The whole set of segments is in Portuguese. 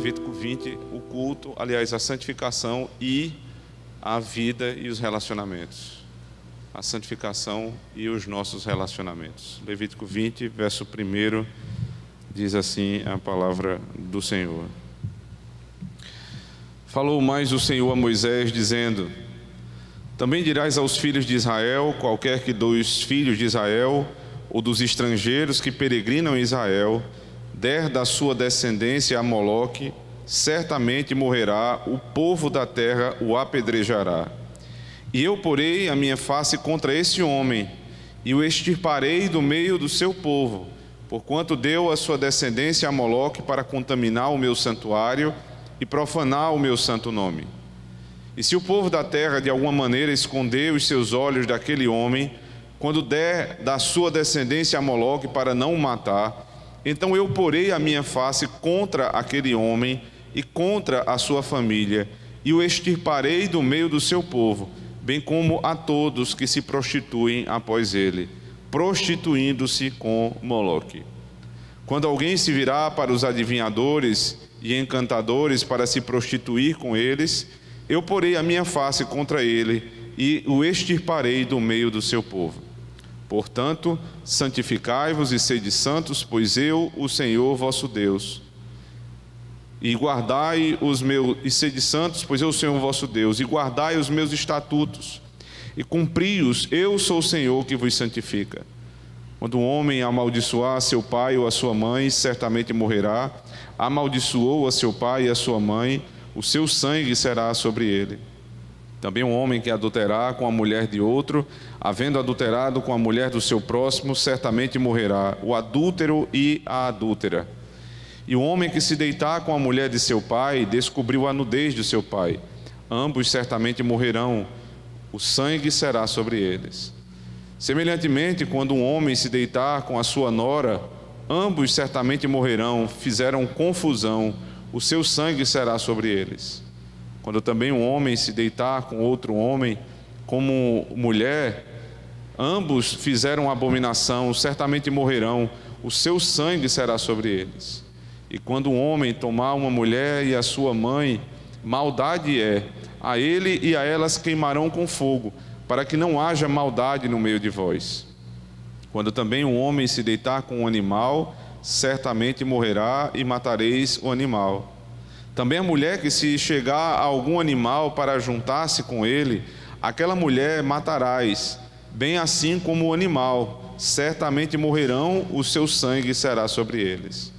Levítico 20, o culto, aliás, a santificação e a vida e os relacionamentos. A santificação e os nossos relacionamentos. Levítico 20, verso 1, diz assim a palavra do Senhor. Falou mais o Senhor a Moisés, dizendo: também dirás aos filhos de Israel: qualquer que dos filhos de Israel ou dos estrangeiros que peregrinam em Israel der da sua descendência a Moloque, certamente morrerá, o povo da terra o apedrejará. E eu porei a minha face contra esse homem, e o extirparei do meio do seu povo, porquanto deu a sua descendência a Moloque para contaminar o meu santuário e profanar o meu santo nome. E se o povo da terra de alguma maneira esconder os seus olhos daquele homem, quando der da sua descendência a Moloque para não o matar, então eu porei a minha face contra aquele homem e contra a sua família, e o extirparei do meio do seu povo, bem como a todos que se prostituem após ele, prostituindo-se com Moloque. Quando alguém se virar para os adivinhadores e encantadores para se prostituir com eles, eu porei a minha face contra ele e o extirparei do meio do seu povo. Portanto, santificai-vos e sede santos, pois eu, o Senhor vosso Deus, e guardai os meus, e sede santos, pois eu, o Senhor vosso Deus, e guardai os meus estatutos, e cumpri-os, eu sou o Senhor que vos santifica. Quando o homem amaldiçoar seu pai ou a sua mãe, certamente morrerá. Amaldiçoou a seu pai e a sua mãe, o seu sangue será sobre ele. Também um homem que adulterar com a mulher de outro, havendo adulterado com a mulher do seu próximo, certamente morrerá, o adúltero e a adúltera. E o homem que se deitar com a mulher de seu pai, descobriu a nudez de seu pai. Ambos certamente morrerão, o sangue será sobre eles. Semelhantemente, quando um homem se deitar com a sua nora, ambos certamente morrerão, fizeram confusão, o seu sangue será sobre eles. Quando também um homem se deitar com outro homem, como mulher, ambos fizeram abominação, certamente morrerão, o seu sangue será sobre eles. E quando um homem tomar uma mulher e a sua mãe, maldade é, a ele e a elas queimarão com fogo, para que não haja maldade no meio de vós. Quando também um homem se deitar com um animal, certamente morrerá e matareis o animal. Também a mulher que se chegar a algum animal para juntar-se com ele, aquela mulher matarás, bem assim como o animal, certamente morrerão, o seu sangue será sobre eles.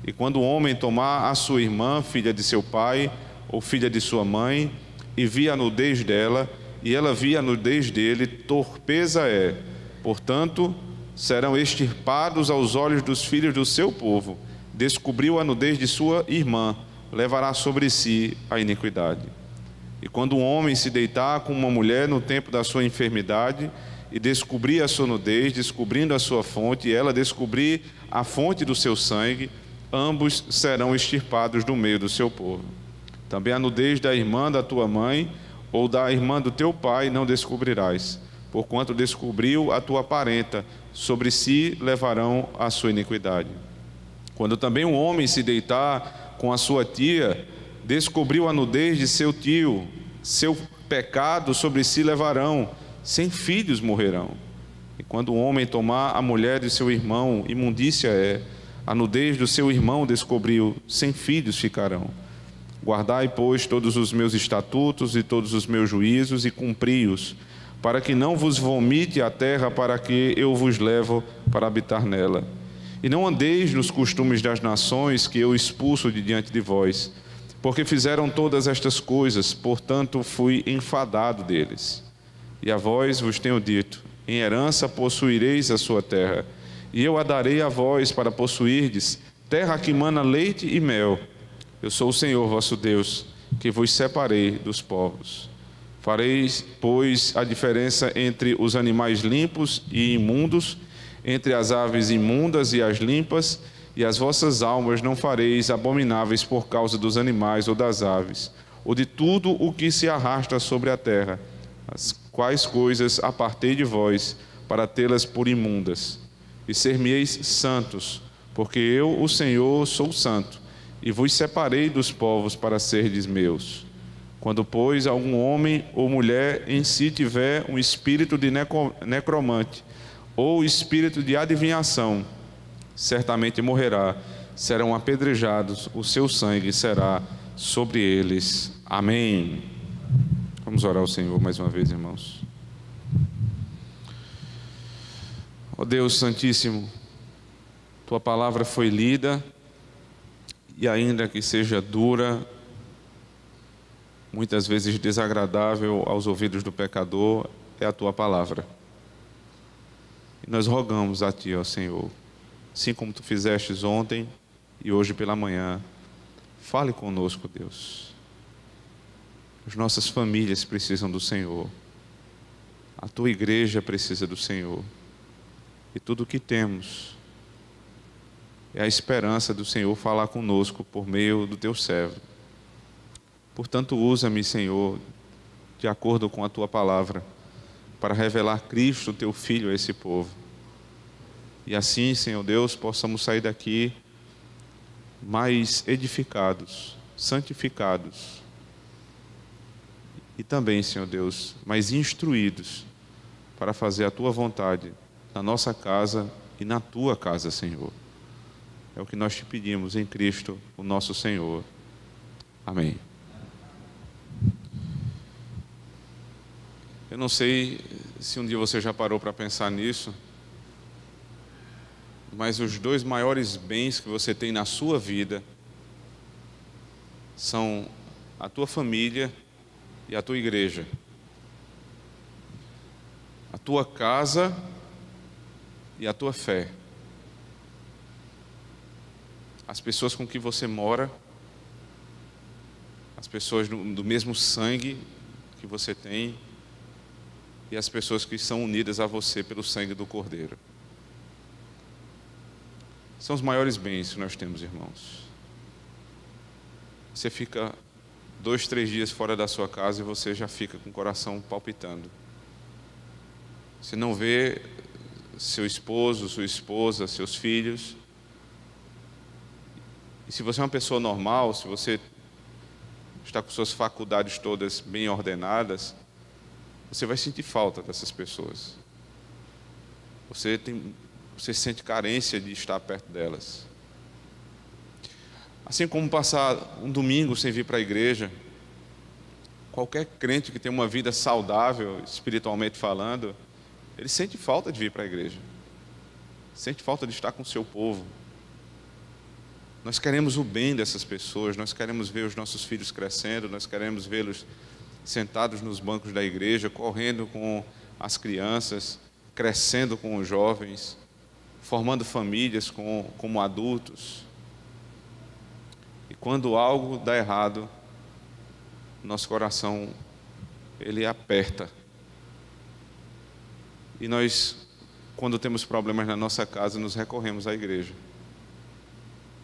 E quando o homem tomar a sua irmã, filha de seu pai, ou filha de sua mãe, e vir a nudez dela, e ela vir a nudez dele, torpeza é. Portanto, serão extirpados aos olhos dos filhos do seu povo. Descobriu a nudez de sua irmã, levará sobre si a iniquidade. E quando um homem se deitar com uma mulher no tempo da sua enfermidade e descobrir a sua nudez, descobrindo a sua fonte, e ela descobrir a fonte do seu sangue, ambos serão extirpados do meio do seu povo. Também a nudez da irmã da tua mãe ou da irmã do teu pai não descobrirás, porquanto descobriu a tua parenta, sobre si levarão a sua iniquidade. Quando também um homem se deitar com a sua tia, descobriu a nudez de seu tio, seu pecado sobre si levarão, sem filhos morrerão. E quando o homem tomar a mulher de seu irmão, imundícia é, a nudez do seu irmão descobriu, sem filhos ficarão. Guardai, pois, todos os meus estatutos e todos os meus juízos e cumpri-os, para que não vos vomite a terra para que eu vos levo para habitar nela. E não andeis nos costumes das nações que eu expulso de diante de vós, porque fizeram todas estas coisas, portanto fui enfadado deles. E a vós vos tenho dito: em herança possuireis a sua terra, e eu a darei a vós para possuirdes, terra que mana leite e mel. Eu sou o Senhor vosso Deus, que vos separei dos povos. Fareis, pois, a diferença entre os animais limpos e imundos, entre as aves imundas e as limpas, e as vossas almas não fareis abomináveis por causa dos animais ou das aves, ou de tudo o que se arrasta sobre a terra, as quais coisas apartei de vós, para tê-las por imundas. E ser-me-eis santos, porque eu, o Senhor, sou santo, e vos separei dos povos para serdes meus. Quando, pois, algum homem ou mulher em si tiver um espírito de necromante, ou espírito de adivinhação, certamente morrerá, serão apedrejados, o seu sangue será sobre eles. Amém. Vamos orar ao Senhor mais uma vez, irmãos. Ó Deus Santíssimo, Tua palavra foi lida, e ainda que seja dura, muitas vezes desagradável aos ouvidos do pecador, é a Tua palavra. E nós rogamos a Ti, ó Senhor, assim como Tu fizestes ontem e hoje pela manhã, fale conosco, Deus. As nossas famílias precisam do Senhor, a Tua igreja precisa do Senhor, e tudo o que temos é a esperança do Senhor falar conosco por meio do Teu servo. Portanto, usa-me, Senhor, de acordo com a Tua palavra, para revelar Cristo, Teu Filho, a esse povo. E assim, Senhor Deus, possamos sair daqui mais edificados, santificados, e também, Senhor Deus, mais instruídos para fazer a Tua vontade na nossa casa e na Tua casa, Senhor. É o que nós Te pedimos em Cristo, o nosso Senhor. Amém. Eu não sei se um dia você já parou para pensar nisso, mas os dois maiores bens que você tem na sua vida são a tua família e a tua igreja. A tua casa e a tua fé. As pessoas com que você mora, as pessoas do mesmo sangue que você tem, e as pessoas que são unidas a você pelo sangue do Cordeiro. São os maiores bens que nós temos, irmãos. Você fica 2, 3 dias fora da sua casa e você já fica com o coração palpitando. Você não vê seu esposo, sua esposa, seus filhos. E se você é uma pessoa normal, se você está com suas faculdades todas bem ordenadas, você vai sentir falta dessas pessoas. Você sente carência de estar perto delas. Assim como passar um domingo sem vir para a igreja, qualquer crente que tem uma vida saudável, espiritualmente falando, ele sente falta de vir para a igreja. Sente falta de estar com o seu povo. Nós queremos o bem dessas pessoas, nós queremos ver os nossos filhos crescendo, nós queremos vê-los sentados nos bancos da igreja, correndo com as crianças, crescendo com os jovens, formando famílias como adultos. E quando algo dá errado, nosso coração, ele aperta. E nós, quando temos problemas na nossa casa, nos recorremos à igreja.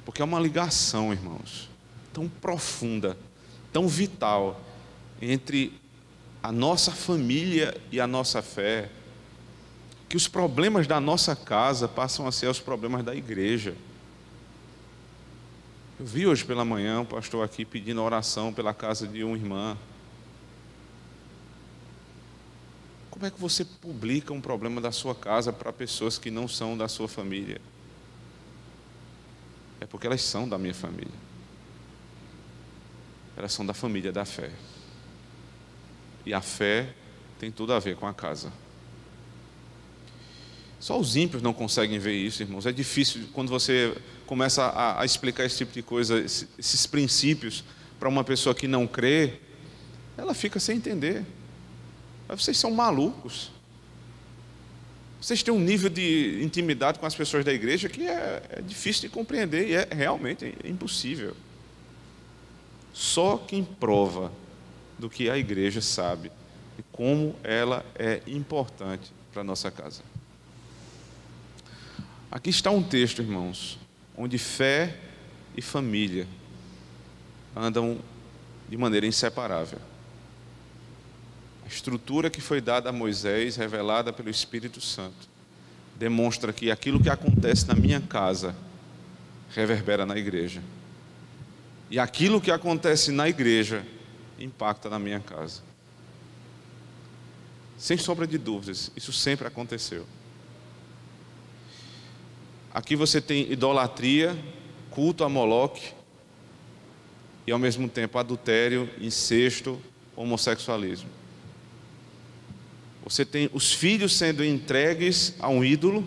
Porque é uma ligação, irmãos, tão profunda, tão vital, entre a nossa família e a nossa fé, que os problemas da nossa casa passam a ser os problemas da igreja. Eu vi hoje pela manhã um pastor aqui pedindo oração pela casa de uma irmã. Como é que você publica um problema da sua casa para pessoas que não são da sua família? É porque elas são da minha família. Elas são da família da fé. E a fé tem tudo a ver com a casa. Só os ímpios não conseguem ver isso, irmãos. É difícil quando você começa a explicar esse tipo de coisa, esses princípios, para uma pessoa que não crê, ela fica sem entender. Vocês são malucos. Vocês têm um nível de intimidade com as pessoas da igreja que é difícil de compreender e é realmente impossível. Só quem prova do que a igreja sabe e como ela é importante para a nossa casa. Aqui está um texto, irmãos, onde fé e família andam de maneira inseparável. A estrutura que foi dada a Moisés, revelada pelo Espírito Santo, demonstra que aquilo que acontece na minha casa reverbera na igreja. E aquilo que acontece na igreja impacta na minha casa. Sem sombra de dúvidas, isso sempre aconteceu. Aqui você tem idolatria, culto a Moloque e ao mesmo tempo adultério, incesto, homossexualismo. Você tem os filhos sendo entregues a um ídolo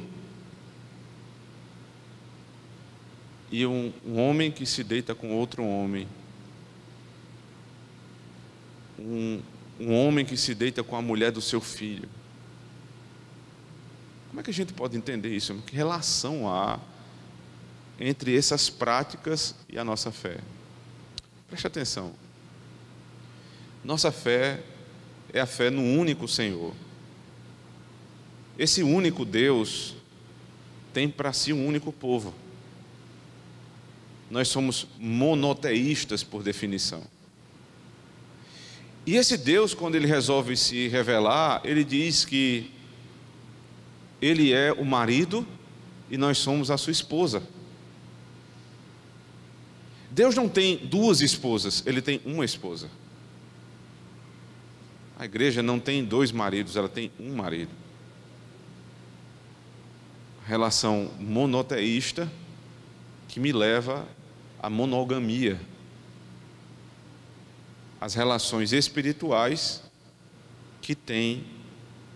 e um homem que se deita com outro homem. Um homem que se deita com a mulher do seu filho. Como é que a gente pode entender isso? Que relação há entre essas práticas e a nossa fé? Preste atenção. Nossa fé é a fé no único Senhor. Esse único Deus tem para si um único povo. Nós somos monoteístas por definição. E esse Deus, quando Ele resolve se revelar, Ele diz que Ele é o marido e nós somos a sua esposa. Deus não tem duas esposas, Ele tem uma esposa. A igreja não tem dois maridos, ela tem um marido. A relação monoteísta que me leva à monogamia. As relações espirituais que têm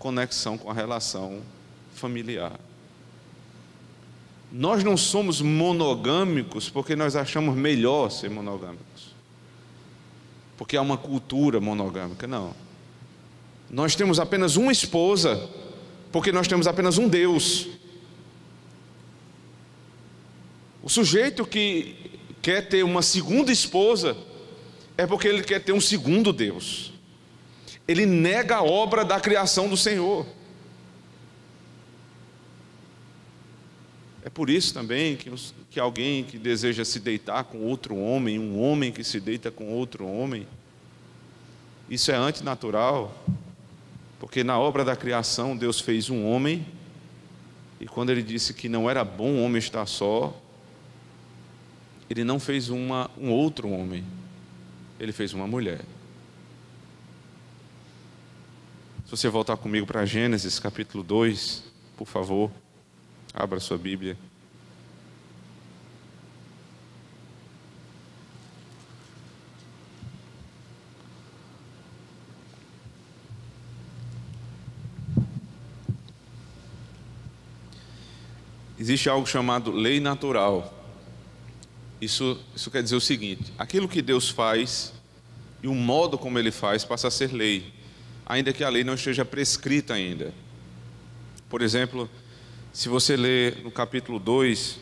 conexão com a relação familiar. Nós não somos monogâmicos porque nós achamos melhor ser monogâmicos, porque há uma cultura monogâmica, não. Nós temos apenas uma esposa porque nós temos apenas um Deus. O sujeito que quer ter uma segunda esposa é porque ele quer ter um segundo Deus. Ele nega a obra da criação do Senhor. É por isso também que alguém que deseja se deitar com outro homem, um homem que se deita com outro homem, isso é antinatural, porque na obra da criação Deus fez um homem, e quando Ele disse que não era bom o homem estar só, Ele não fez um outro homem, Ele fez uma mulher. Se você voltar comigo para Gênesis capítulo 2, por favor, abra sua Bíblia. Existe algo chamado lei natural. Isso quer dizer o seguinte: aquilo que Deus faz e o modo como Ele faz passa a ser lei, ainda que a lei não esteja prescrita ainda. Por exemplo, se você ler no capítulo 2,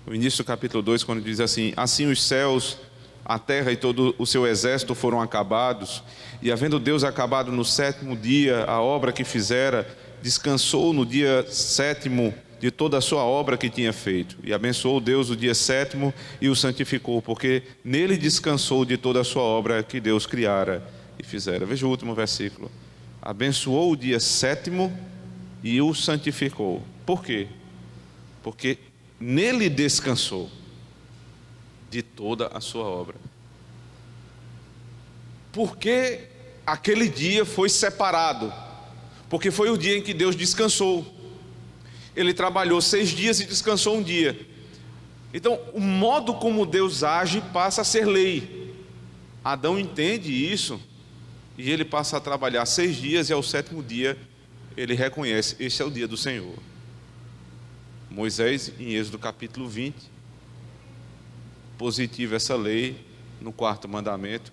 no início do capítulo 2, quando diz assim: assim os céus, a terra e todo o seu exército foram acabados, e havendo Deus acabado no sétimo dia a obra que fizera, descansou no dia sétimo de toda a sua obra que tinha feito, e abençoou Deus o dia sétimo e o santificou, porque nele descansou de toda a sua obra que Deus criara e fizera. Veja o último versículo: abençoou o dia sétimo e o santificou. Por quê? Porque nele descansou de toda a sua obra. Por que aquele dia foi separado? Porque foi o dia em que Deus descansou. Ele trabalhou 6 dias e descansou um dia. Então, o modo como Deus age passa a ser lei. Adão entende isso e ele passa a trabalhar 6 dias, e ao sétimo dia ele reconhece: este é o dia do Senhor. Moisés, em Êxodo capítulo 20, positiva essa lei no 4º mandamento.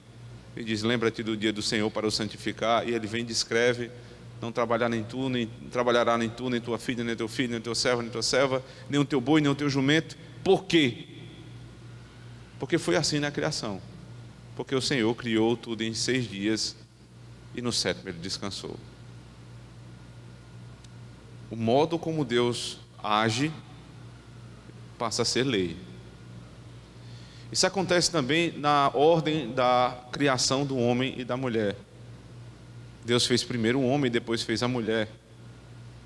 Ele diz: lembra-te do dia do Senhor para o santificar. E ele vem e descreve: não trabalhará nem tu, nem tua filha, nem teu filho, nem teu servo, nem tua serva, nem o teu boi, nem o teu jumento. Por quê? Porque foi assim na criação. Porque o Senhor criou tudo em 6 dias e no sétimo Ele descansou. O modo como Deus age passa a ser lei. Isso acontece também na ordem da criação do homem e da mulher. Deus fez primeiro o homem, depois fez a mulher.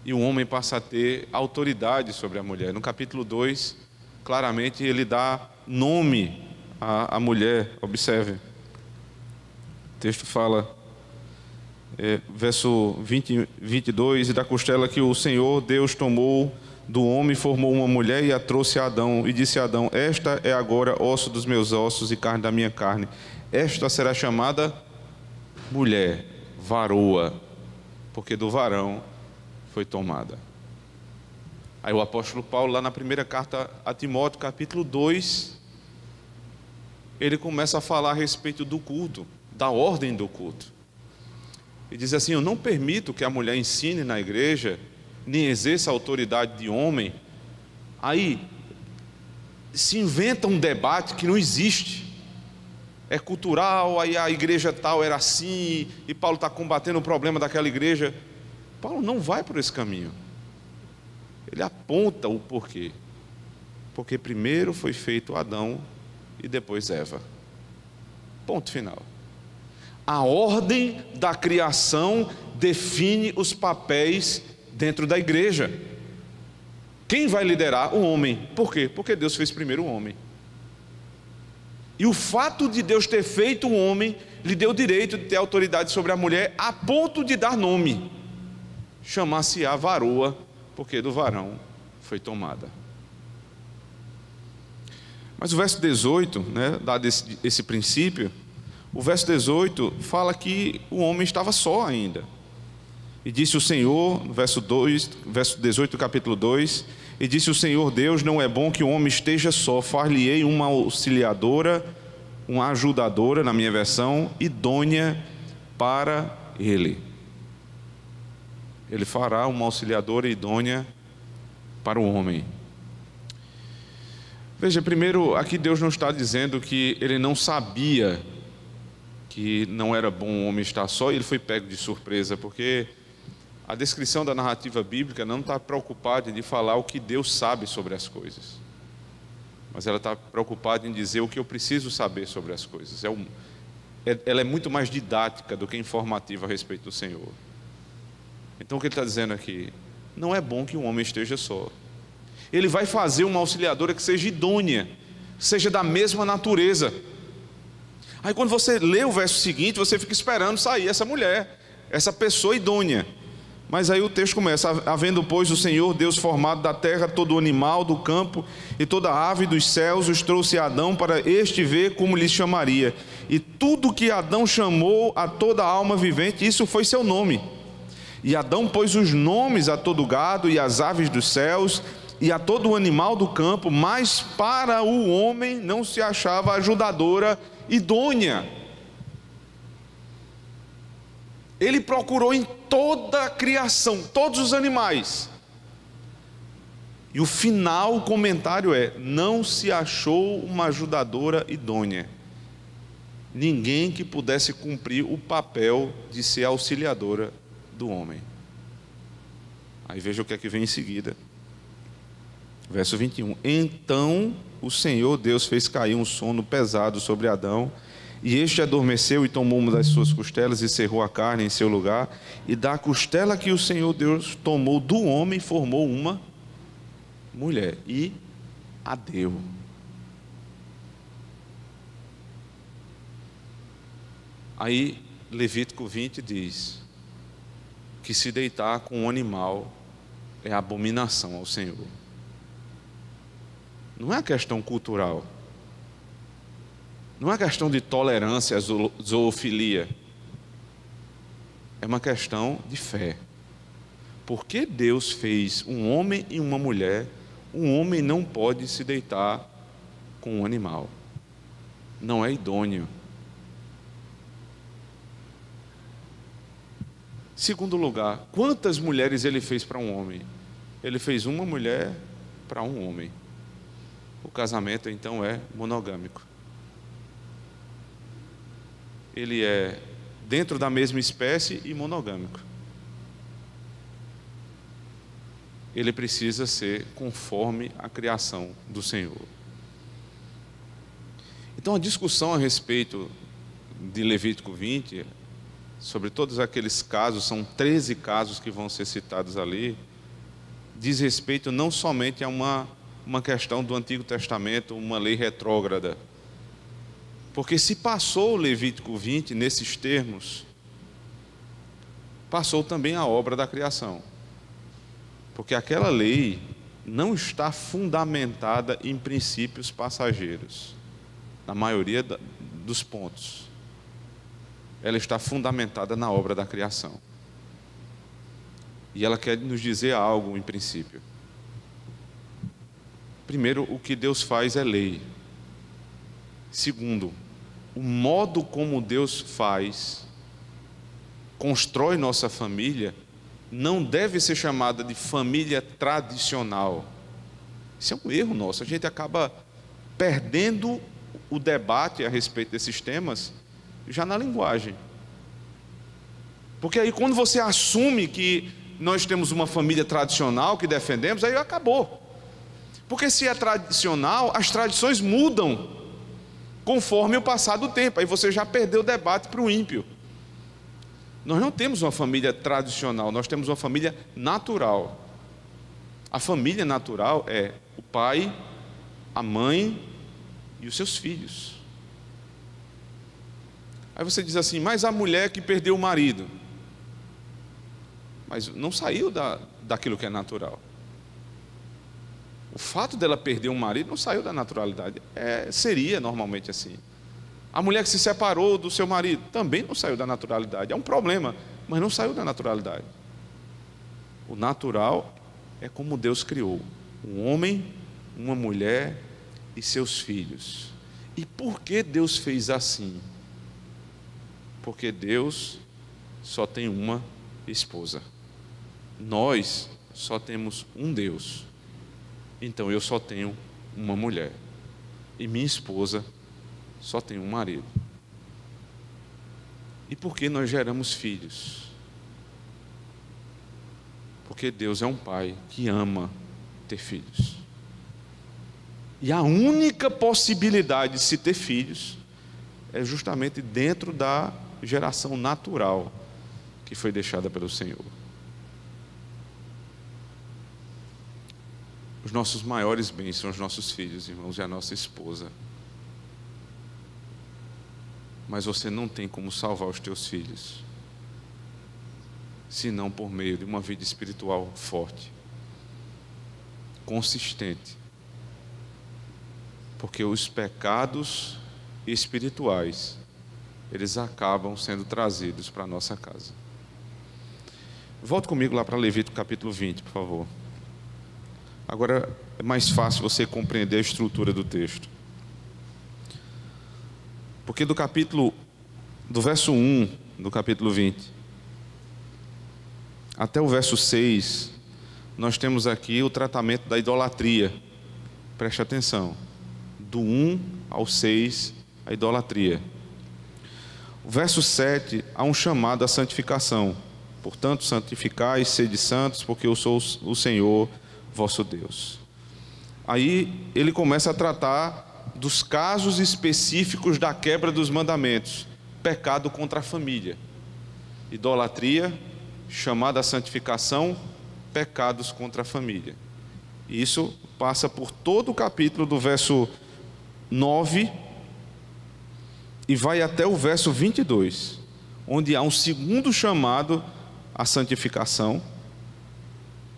E o homem passa a ter autoridade sobre a mulher. No capítulo 2, claramente Ele dá nome a mulher. Observe. O texto fala, verso 22, e da costela que o Senhor Deus tomou do homem, formou uma mulher e a trouxe a Adão. E disse a Adão: esta é agora osso dos meus ossos e carne da minha carne. Esta será chamada mulher, varoa, porque do varão foi tomada. Aí o apóstolo Paulo, lá na primeira carta a Timóteo, capítulo 2, ele começa a falar a respeito do culto, da ordem do culto. E diz assim: eu não permito que a mulher ensine na igreja, nem exerça a autoridade de homem. Aí se inventa um debate que não existe. É cultural, aí a igreja tal era assim, e Paulo está combatendo o problema daquela igreja. Paulo não vai por esse caminho. Ele aponta o porquê. Porque primeiro foi feito Adão e depois Eva. Ponto final. A ordem da criação define os papéis dentro da igreja. Quem vai liderar? O homem. Por quê? Porque Deus fez primeiro o homem. E o fato de Deus ter feito o homem lhe deu o direito de ter autoridade sobre a mulher, a ponto de dar nome. Chamar-se-á varoa, porque do varão foi tomada. Mas o verso 18, dado esse princípio, o verso 18 fala que o homem estava só ainda. E disse o Senhor, verso 18 do capítulo 2, e disse o Senhor Deus: não é bom que o homem esteja só, far-lhe-ei uma auxiliadora, uma ajudadora, na minha versão, idônea para ele. Ele fará uma auxiliadora idônea para o homem. Veja, primeiro, aqui Deus não está dizendo que ele não sabia que não era bom o homem estar só, e ele foi pego de surpresa, porque a descrição da narrativa bíblica não está preocupada em falar o que Deus sabe sobre as coisas, mas ela está preocupada em dizer o que eu preciso saber sobre as coisas. Ela é muito mais didática do que informativa a respeito do Senhor. Então o que ele está dizendo aqui? Não é bom que um homem esteja só. Ele vai fazer uma auxiliadora que seja idônea, seja da mesma natureza. Aí quando você lê o verso seguinte, você fica esperando sair essa mulher, essa pessoa idônea. Mas aí o texto começa: havendo, pois, o Senhor Deus formado da terra todo animal do campo e toda ave dos céus, os trouxe a Adão para este ver como lhes chamaria. E tudo que Adão chamou a toda alma vivente, isso foi seu nome. E Adão pôs os nomes a todo gado e às aves dos céus e a todo animal do campo, mas para o homem não se achava ajudadora idônea. Ele procurou em toda a criação, todos os animais. E o final, o comentário é: não se achou uma ajudadora idônea. Ninguém que pudesse cumprir o papel de ser auxiliadora do homem. Aí veja o que é que vem em seguida. Verso 21. Então o Senhor Deus fez cair um sono pesado sobre Adão, e este adormeceu e tomou uma das suas costelas e cerrou a carne em seu lugar. E da costela que o Senhor Deus tomou do homem, formou uma mulher e a deu. Aí Levítico 20 diz que se deitar com um animal é abominação ao Senhor. Não é uma questão cultural. Não é questão de tolerância à zoofilia. É uma questão de fé. Porque Deus fez um homem e uma mulher, um homem não pode se deitar com um animal. Não é idôneo. Segundo lugar, quantas mulheres ele fez para um homem? Ele fez uma mulher para um homem. O casamento então é monogâmico. Ele é dentro da mesma espécie e monogâmico. Ele precisa ser conforme a criação do Senhor. Então a discussão a respeito de Levítico 20, sobre todos aqueles casos, são 13 casos que vão ser citados ali, diz respeito não somente a uma questão do Antigo Testamento, uma lei retrógrada, Porque se passou o Levítico 20 nesses termos, passou também a obra da criação. Porque aquela lei não está fundamentada em princípios passageiros, na maioria dos pontos. Ela está fundamentada na obra da criação. E ela quer nos dizer algo em princípio. Primeiro, o que Deus faz é lei. Segundo, o modo como Deus constrói nossa família, não deve ser chamada de família tradicional. Isso é um erro nosso. A gente acaba perdendo o debate a respeito desses temas já na linguagem. Porque aí quando você assume que nós temos uma família tradicional que defendemos, aí acabou. Porque se é tradicional, as tradições mudam conforme o passar do tempo. Aí você já perdeu o debate para o ímpio. Nós não temos uma família tradicional, nós temos uma família natural. A família natural é o pai, a mãe e os seus filhos. Aí você diz assim, mas a mulher que perdeu o marido, mas não saiu daquilo que é natural. O fato dela perder um marido não saiu da naturalidade. Seria normalmente assim. A mulher que se separou do seu marido também não saiu da naturalidade. É um problema, mas não saiu da naturalidade. O natural é como Deus criou: um homem, uma mulher e seus filhos. E por que Deus fez assim? Porque Deus só tem uma esposa. Nós só temos um Deus. Então eu só tenho uma mulher. E minha esposa só tem um marido. E por que nós geramos filhos? Porque Deus é um pai que ama ter filhos. E a única possibilidade de se ter filhos é justamente dentro da geração natural que foi deixada pelo Senhor. Os nossos maiores bens são os nossos filhos, irmãos, e a nossa esposa. Mas você não tem como salvar os teus filhos, senão por meio de uma vida espiritual forte, consistente. Porque os pecados espirituais, eles acabam sendo trazidos para a nossa casa. Volte comigo lá para Levítico capítulo 20, por favor. Agora é mais fácil você compreender a estrutura do texto. Porque do verso 1 do capítulo 20 até o verso 6, nós temos aqui o tratamento da idolatria. Preste atenção. Do 1 ao 6, a idolatria. O verso 7, há um chamado à santificação. Portanto, santificai e sede santos, porque eu sou o Senhor vosso Deus. Aí ele começa a tratar dos casos específicos da quebra dos mandamentos. Pecado contra a família, idolatria, chamada à santificação, pecados contra a família. E isso passa por todo o capítulo do verso 9 e vai até o verso 22, onde há um segundo chamado à santificação,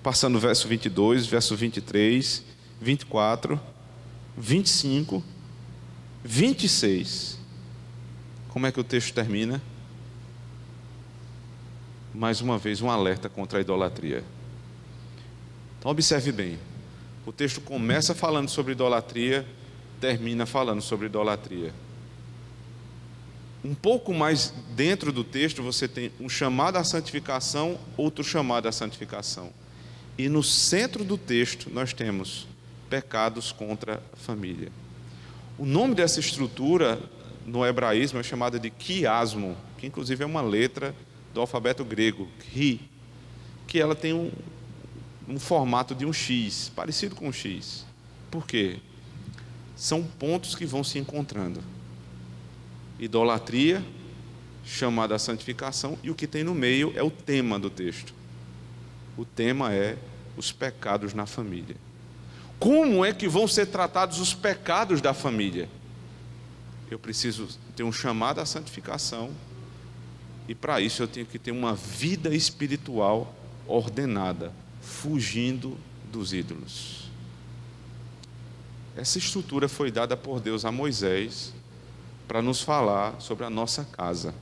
passando o verso 22, verso 23, 24, 25, 26. Como é que o texto termina? Mais uma vez, um alerta contra a idolatria. Então, observe bem. O texto começa falando sobre idolatria, termina falando sobre idolatria. Um pouco mais dentro do texto, você tem um chamado à santificação, outro chamado à santificação. E no centro do texto, nós temos pecados contra a família. O nome dessa estrutura no hebraísmo é chamada de quiasmo, que inclusive é uma letra do alfabeto grego, ri, que ela tem um formato de um X, parecido com um X. Por quê? São pontos que vão se encontrando. Idolatria, chamada à santificação, e o que tem no meio é o tema do texto. O tema é os pecados na família. Como é que vão ser tratados os pecados da família? eu preciso ter um chamado à santificação, e para isso eu tenho que ter uma vida espiritual ordenada, fugindo dos ídolos. Essa estrutura foi dada por Deus a Moisés para nos falar sobre a nossa casa,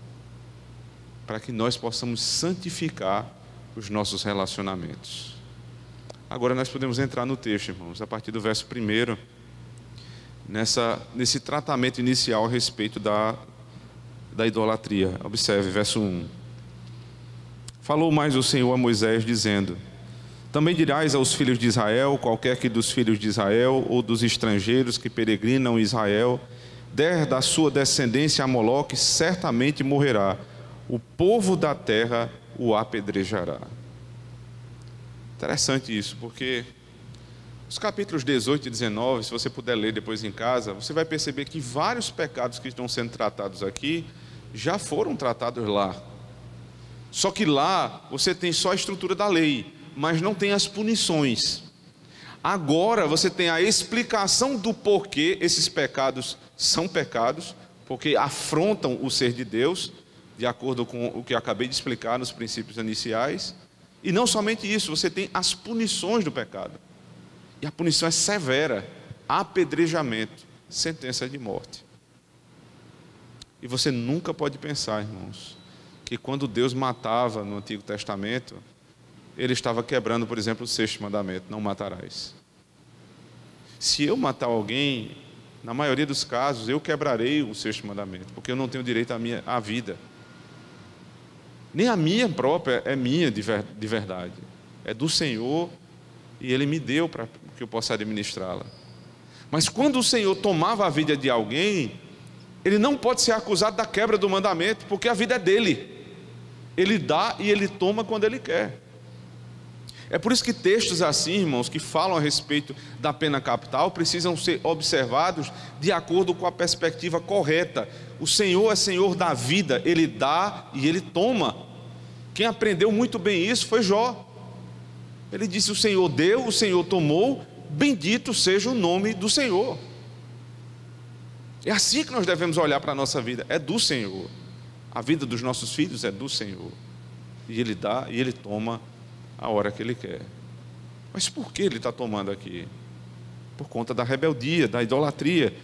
para que nós possamos santificar os nossos relacionamentos. Agora nós podemos entrar no texto, irmãos, a partir do verso 1, nesse tratamento inicial a respeito da idolatria. Observe, verso 1. Falou mais o Senhor a Moisés, dizendo: também dirás aos filhos de Israel: qualquer que dos filhos de Israel ou dos estrangeiros que peregrinam em Israel der da sua descendência a Moloque, certamente morrerá. O povo da terra o apedrejará. Interessante isso, porque os capítulos 18 e 19, se você puder ler depois em casa, você vai perceber que vários pecados que estão sendo tratados aqui já foram tratados lá. Só que lá você tem só a estrutura da lei, mas não tem as punições. Agora você tem a explicação do porquê esses pecados são pecados, porque afrontam o ser de Deus, de acordo com o que eu acabei de explicar nos princípios iniciais. E não somente isso, você tem as punições do pecado. E a punição é severa: apedrejamento, sentença de morte. E você nunca pode pensar, irmãos, que quando Deus matava no Antigo Testamento, Ele estava quebrando, por exemplo, o 6º mandamento: não matarás. Se eu matar alguém, na maioria dos casos, eu quebrarei o 6º mandamento, porque eu não tenho direito à vida. Nem a minha própria é minha de verdade, é do Senhor, e Ele me deu para que eu possa administrá-la. Mas quando o Senhor tomava a vida de alguém, Ele não pode ser acusado da quebra do mandamento, porque a vida é dele. Ele dá e Ele toma quando Ele quer. É por isso que textos assim, irmãos, que falam a respeito da pena capital, precisam ser observados de acordo com a perspectiva correta. O Senhor é Senhor da vida, Ele dá e Ele toma. Quem aprendeu muito bem isso foi Jó. Ele disse: o Senhor deu, o Senhor tomou, bendito seja o nome do Senhor. É assim que nós devemos olhar para a nossa vida, é do Senhor. A vida dos nossos filhos é do Senhor, e Ele dá e Ele toma a hora que Ele quer. Mas por que Ele está tomando aqui? Por conta da rebeldia, da idolatria.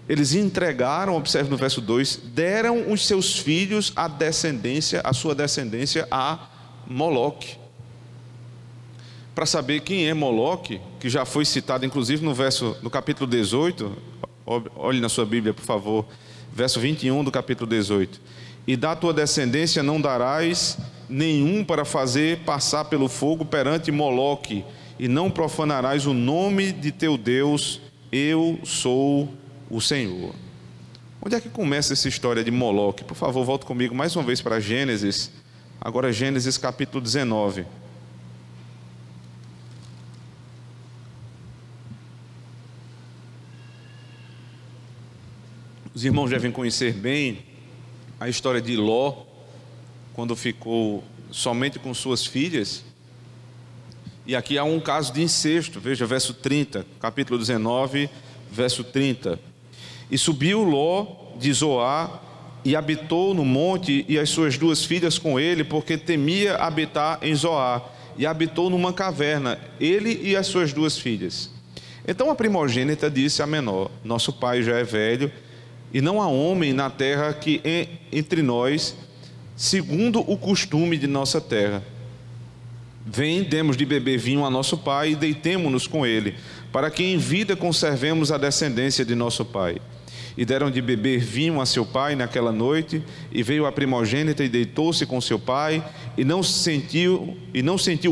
Eles entregaram, observe no verso 2, deram os seus filhos a sua descendência a Moloque. Para saber quem é Moloque, que já foi citado inclusive no capítulo 18, olhe na sua Bíblia, por favor, verso 21 do capítulo 18. E da tua descendência não darás nenhum para fazer passar pelo fogo perante Moloque, e não profanarás o nome de teu Deus, eu sou o Senhor. Onde é que começa essa história de Moloque? Por favor, volte comigo mais uma vez para Gênesis, agora Gênesis capítulo 19. Os irmãos devem conhecer bem a história de Ló, quando ficou somente com suas filhas. E aqui há um caso de incesto. Veja, verso 30, capítulo 19, verso 30. E subiu Ló de Zoar e habitou no monte, e as suas 2 filhas com ele, porque temia habitar em Zoar. E habitou numa caverna, ele e as suas 2 filhas. Então a primogênita disse à menor: nosso pai já é velho, e não há homem na terra que entre nós, segundo o costume de nossa terra. Vem, demos de beber vinho a nosso pai e deitemo-nos com ele, para que em vida conservemos a descendência de nosso pai. E deram de beber vinho a seu pai naquela noite, e veio a primogênita e deitou-se com seu pai, e não sentiu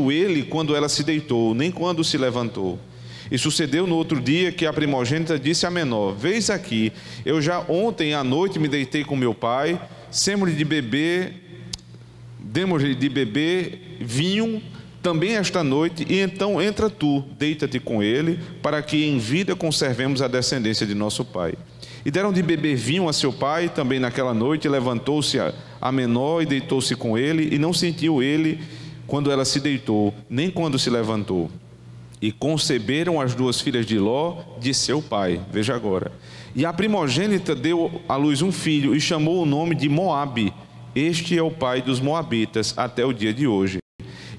ele quando ela se deitou, nem quando se levantou. E sucedeu no outro dia que a primogênita disse à menor: vês aqui, eu já ontem à noite me deitei com meu pai, demos-lhe de beber vinho também esta noite, e então entra tu, deita-te com ele, para que em vida conservemos a descendência de nosso pai. E deram de beber vinho a seu pai também naquela noite, e levantou-se a menor e deitou-se com ele, e não sentiu ele quando ela se deitou, nem quando se levantou. E conceberam as duas filhas de Ló, de seu pai. Veja agora. E a primogênita deu à luz um filho e chamou o nome de Moabe. Este é o pai dos moabitas até o dia de hoje.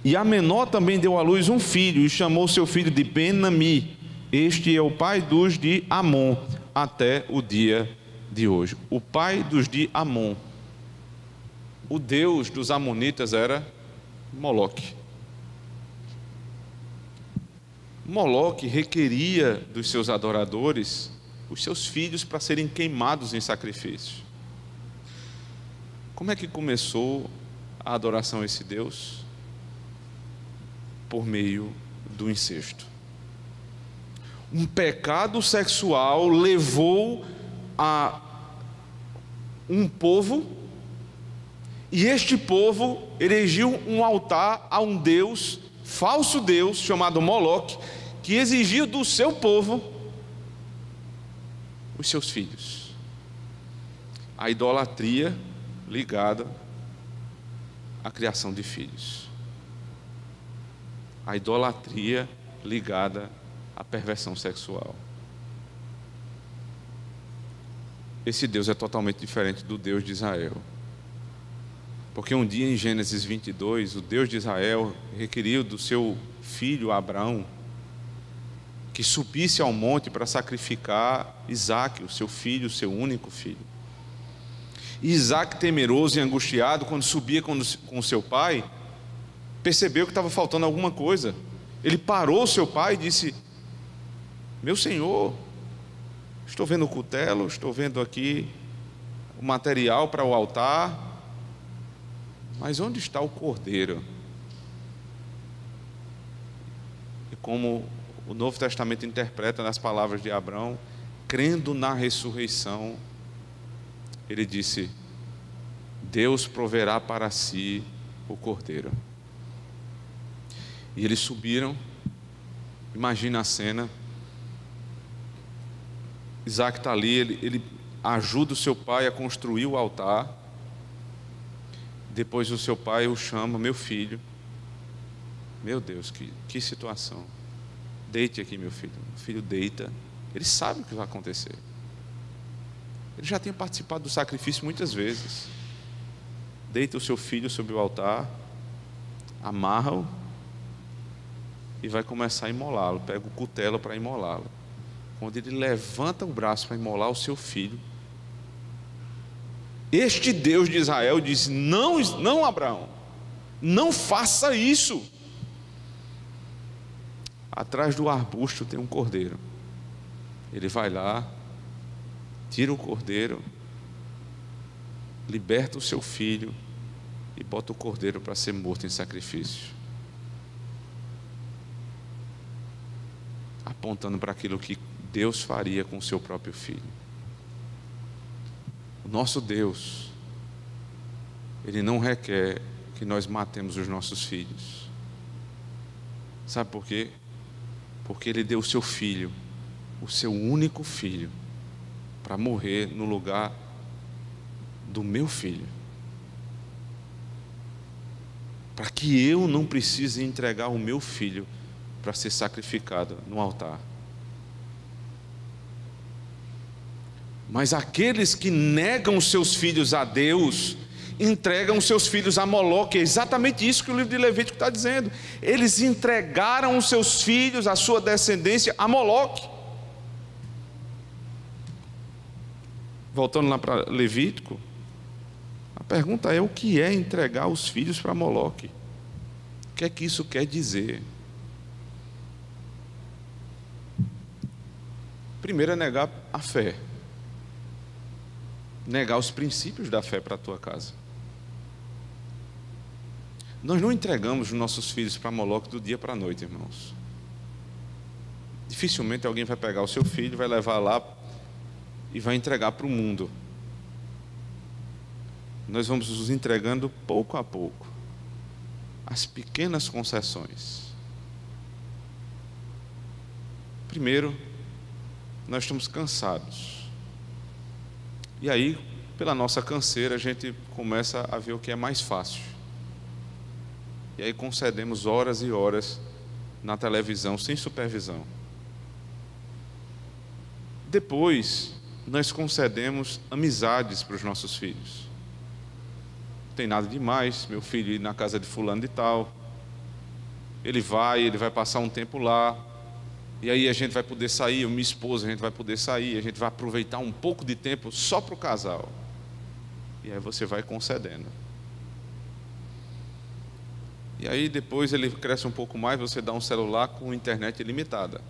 E a menor também deu à luz um filho e chamou seu filho de Ben-Ami. Este é o pai dos de Amon até o dia de hoje. O pai dos de Amon. O deus dos amonitas era Moloque. Moloque requeria dos seus adoradores os seus filhos para serem queimados em sacrifício. Como é que começou a adoração a esse Deus? Por meio do incesto. Um pecado sexual levou a um povo, e este povo erigiu um altar a um Deus, falso Deus, chamado Moloque, que exigia do seu povo os seus filhos. A idolatria ligada à criação de filhos. A idolatria ligada à perversão sexual. Esse Deus é totalmente diferente do Deus de Israel. Porque um dia em Gênesis 22, o Deus de Israel requeriu do seu filho Abraão que subisse ao monte para sacrificar Isaque, o seu filho, o seu único filho. E Isaque, temeroso e angustiado, quando subia com o seu pai, percebeu que estava faltando alguma coisa. Ele parou o seu pai e disse: meu senhor, estou vendo o cutelo, estou vendo aqui o material para o altar, mas onde está o cordeiro? E como o Novo Testamento interpreta nas palavras de Abraão, crendo na ressurreição, ele disse: Deus proverá para si o cordeiro. E eles subiram. Imagina a cena. Isaac está ali, ele ajuda o seu pai a construir o altar. Depois o seu pai o chama: meu filho. Meu Deus, que situação. Deite aqui, meu filho. O filho deita. Ele sabe o que vai acontecer. Ele já tinha participado do sacrifício muitas vezes. Deita o seu filho sobre o altar, amarra-o e vai começar a imolá-lo. Pega o cutelo para imolá-lo. Quando ele levanta o braço para imolar o seu filho, este Deus de Israel diz: não, não, Abraão, não faça isso. Atrás do arbusto tem um cordeiro. Ele vai lá, tira o cordeiro, liberta o seu filho e bota o cordeiro para ser morto em sacrifício, apontando para aquilo que Deus faria com o seu próprio filho. O nosso Deus, Ele não requer que nós matemos os nossos filhos. Sabe por quê? Porque Ele deu o seu filho, o seu único filho, para morrer no lugar do meu filho, para que eu não precise entregar o meu filho para ser sacrificado no altar. Mas aqueles que negam seus filhos a Deus, entregam seus filhos a Moloque. É exatamente isso que o livro de Levítico está dizendo. Eles entregaram os seus filhos, a sua descendência, a Moloque. Voltando lá para Levítico, a pergunta é: o que é entregar os filhos para Moloque? O que é que isso quer dizer? Primeiro é negar a fé, negar os princípios da fé para a tua casa. Nós não entregamos os nossos filhos para Moloque do dia para a noite, irmãos. Dificilmente alguém vai pegar o seu filho, vai levar lá e vai entregar para o mundo. Nós vamos nos entregando pouco a pouco, as pequenas concessões. Primeiro, nós estamos cansados. E aí, pela nossa canseira, a gente começa a ver o que é mais fácil. E aí concedemos horas e horas na televisão, sem supervisão. Depois, nós concedemos amizades para os nossos filhos. Não tem nada demais, meu filho ir na casa de fulano de tal. Ele vai passar um tempo lá. E aí a gente vai poder sair, eu e minha esposa, a gente vai poder sair, a gente vai aproveitar um pouco de tempo só para o casal. E aí você vai concedendo. E aí depois ele cresce um pouco mais, você dá um celular com internet ilimitada.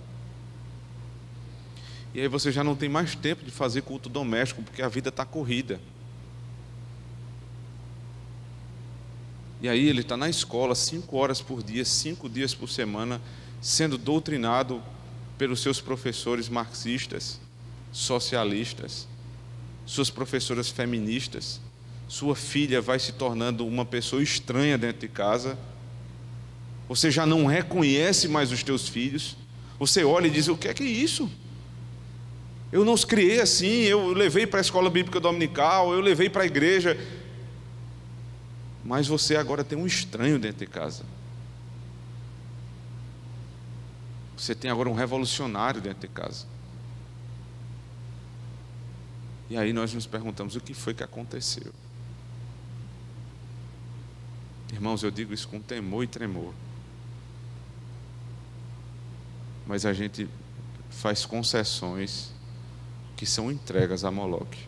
E aí você já não tem mais tempo de fazer culto doméstico, porque a vida está corrida. E aí ele está na escola 5 horas por dia, 5 dias por semana, sendo doutrinado pelos seus professores marxistas, socialistas, suas professoras feministas. Sua filha vai se tornando uma pessoa estranha dentro de casa. Você já não reconhece mais os teus filhos. Você olha e diz: o que é isso? Eu não os criei assim, eu levei para a escola bíblica dominical, eu levei para a igreja. Mas você agora tem um estranho dentro de casa. Você tem agora um revolucionário dentro de casa. E aí nós nos perguntamos: o que foi que aconteceu? Irmãos, eu digo isso com temor e tremor. Mas a gente faz concessões que são entregas a Moloque.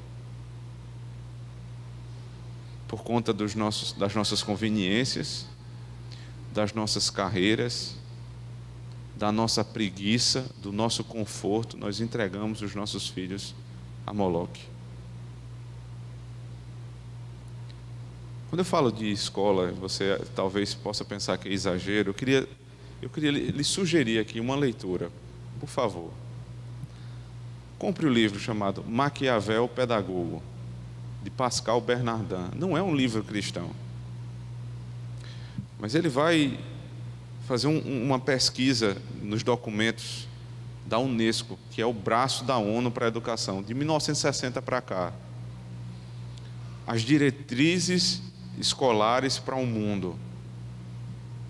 Por conta das nossas conveniências, das nossas carreiras, da nossa preguiça, do nosso conforto, nós entregamos os nossos filhos a Moloque. Quando eu falo de escola, você talvez possa pensar que é exagero. Eu queria lhe sugerir aqui uma leitura, por favor. Compre o livro chamado Maquiavel Pedagogo, de Pascal Bernardin. Não é um livro cristão, mas ele vai fazer uma pesquisa nos documentos da Unesco, que é o braço da ONU para a educação, de 1960 para cá. As diretrizes escolares para o mundo,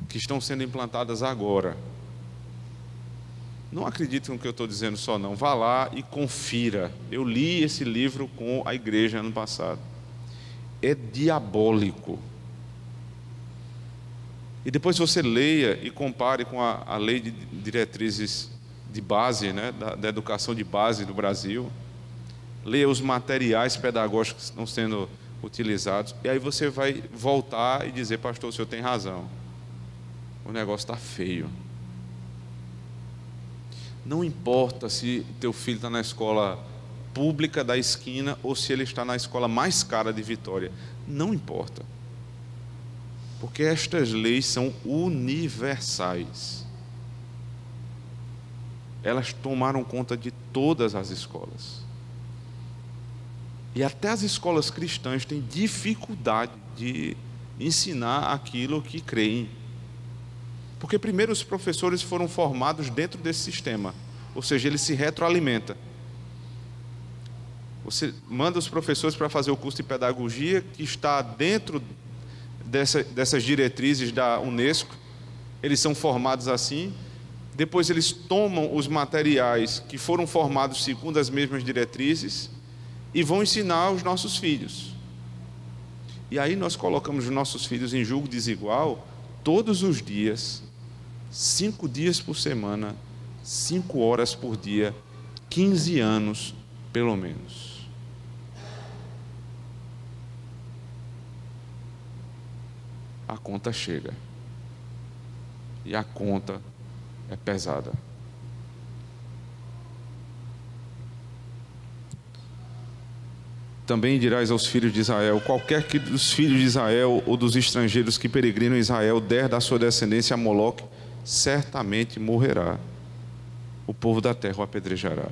que estão sendo implantadas agora. Não acredite no que eu estou dizendo só não, vá lá e confira. Eu li esse livro com a igreja ano passado. É diabólico. E depois você leia e compare com a lei de diretrizes de base, né, da educação de base do Brasil. Leia os materiais pedagógicos que estão sendo utilizados. E aí você vai voltar e dizer: pastor, o senhor tem razão. O negócio está feio. Não importa se teu filho está na escola pública da esquina ou se ele está na escola mais cara de Vitória. Não importa. Porque estas leis são universais. Elas tomaram conta de todas as escolas. E até as escolas cristãs têm dificuldade de ensinar aquilo que creem. Porque primeiro os professores foram formados dentro desse sistema, ou seja, ele se retroalimenta. Você manda os professores para fazer o curso de pedagogia, que está dentro dessas diretrizes da Unesco. Eles são formados assim. Depois eles tomam os materiais que foram formados segundo as mesmas diretrizes e vão ensinar aos nossos filhos. E aí nós colocamos os nossos filhos em julgo desigual todos os dias, 5 dias por semana, 5 horas por dia, 15 anos pelo menos. A conta chega. E a conta é pesada. Também dirás aos filhos de Israel: qualquer que dos filhos de Israel ou dos estrangeiros que peregrinam em Israel der da sua descendência a Moloque, certamente morrerá. O povo da terra o apedrejará.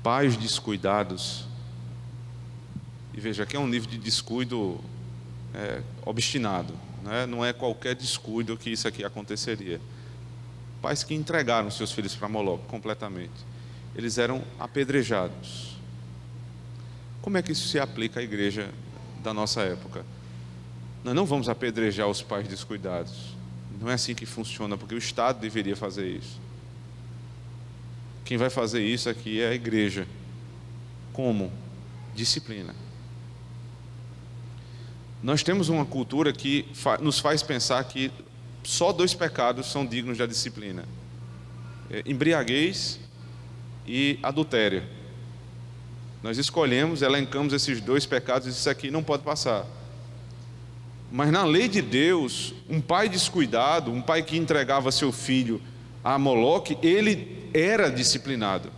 Pais descuidados. E veja, aqui é um nível de descuido obstinado, né? Não é qualquer descuido que isso aqui aconteceria. Pais que entregaram seus filhos para Moloque completamente. Eles eram apedrejados. Como é que isso se aplica à igreja da nossa época? Nós não vamos apedrejar os pais descuidados. Não é assim que funciona, porque o Estado deveria fazer isso. Quem vai fazer isso aqui é a igreja. Como? Disciplina. Nós temos uma cultura que nos faz pensar que só 2 pecados são dignos da disciplina: embriaguez e adultério. Nós escolhemos, elencamos esses 2 pecados e isso aqui não pode passar. Mas na lei de Deus, um pai descuidado, um pai que entregava seu filho a Moloque, ele era disciplinado.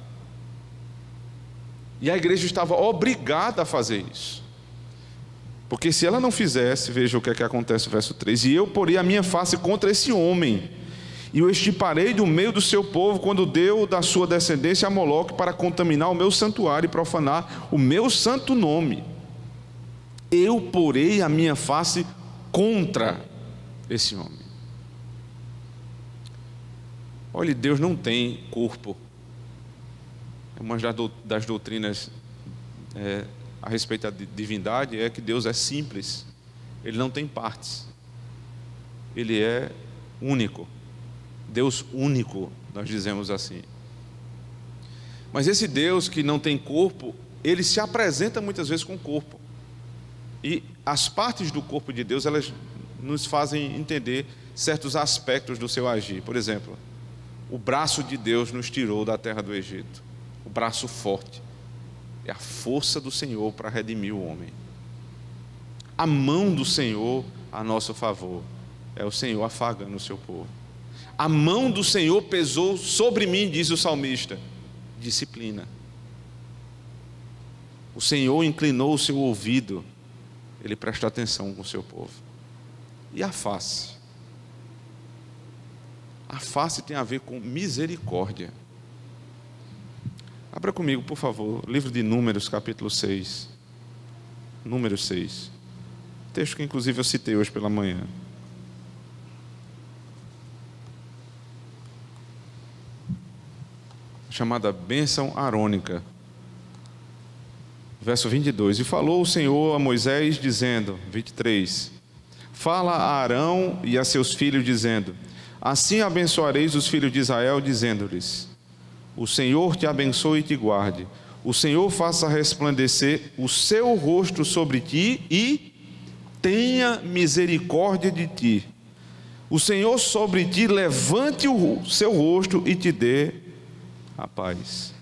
E a igreja estava obrigada a fazer isso. Porque se ela não fizesse, veja o que é que acontece no verso 3: e eu porei a minha face contra esse homem, e o extirparei do meio do seu povo, quando deu da sua descendência a Moloque, para contaminar o meu santuário e profanar o meu santo nome. Eu porei a minha face contra esse homem. Olha, Deus não tem corpo. Uma das doutrinas a respeito da divindade é que Deus é simples. Ele não tem partes. Ele é único. Deus único, nós dizemos assim. Mas esse Deus que não tem corpo, ele se apresenta muitas vezes com corpo. E as partes do corpo de Deus, elas nos fazem entender certos aspectos do seu agir. Por exemplo, o braço de Deus nos tirou da terra do Egito. O braço forte é a força do Senhor para redimir o homem. A mão do Senhor a nosso favor é o Senhor afagando o seu povo. A mão do Senhor pesou sobre mim, diz o salmista. Disciplina. O Senhor inclinou o seu ouvido. Ele presta atenção com o seu povo. E a face? A face tem a ver com misericórdia. Abra comigo, por favor, livro de Números, capítulo 6. Número 6. Texto que inclusive eu citei hoje pela manhã. Chamada bênção arônica. Verso 22. E falou o Senhor a Moisés, dizendo, 23. Fala a Arão e a seus filhos, dizendo: assim abençoareis os filhos de Israel, dizendo-lhes: o Senhor te abençoe e te guarde. O Senhor faça resplandecer o seu rosto sobre ti e tenha misericórdia de ti. O Senhor sobre ti levante o seu rosto e te dê a paz.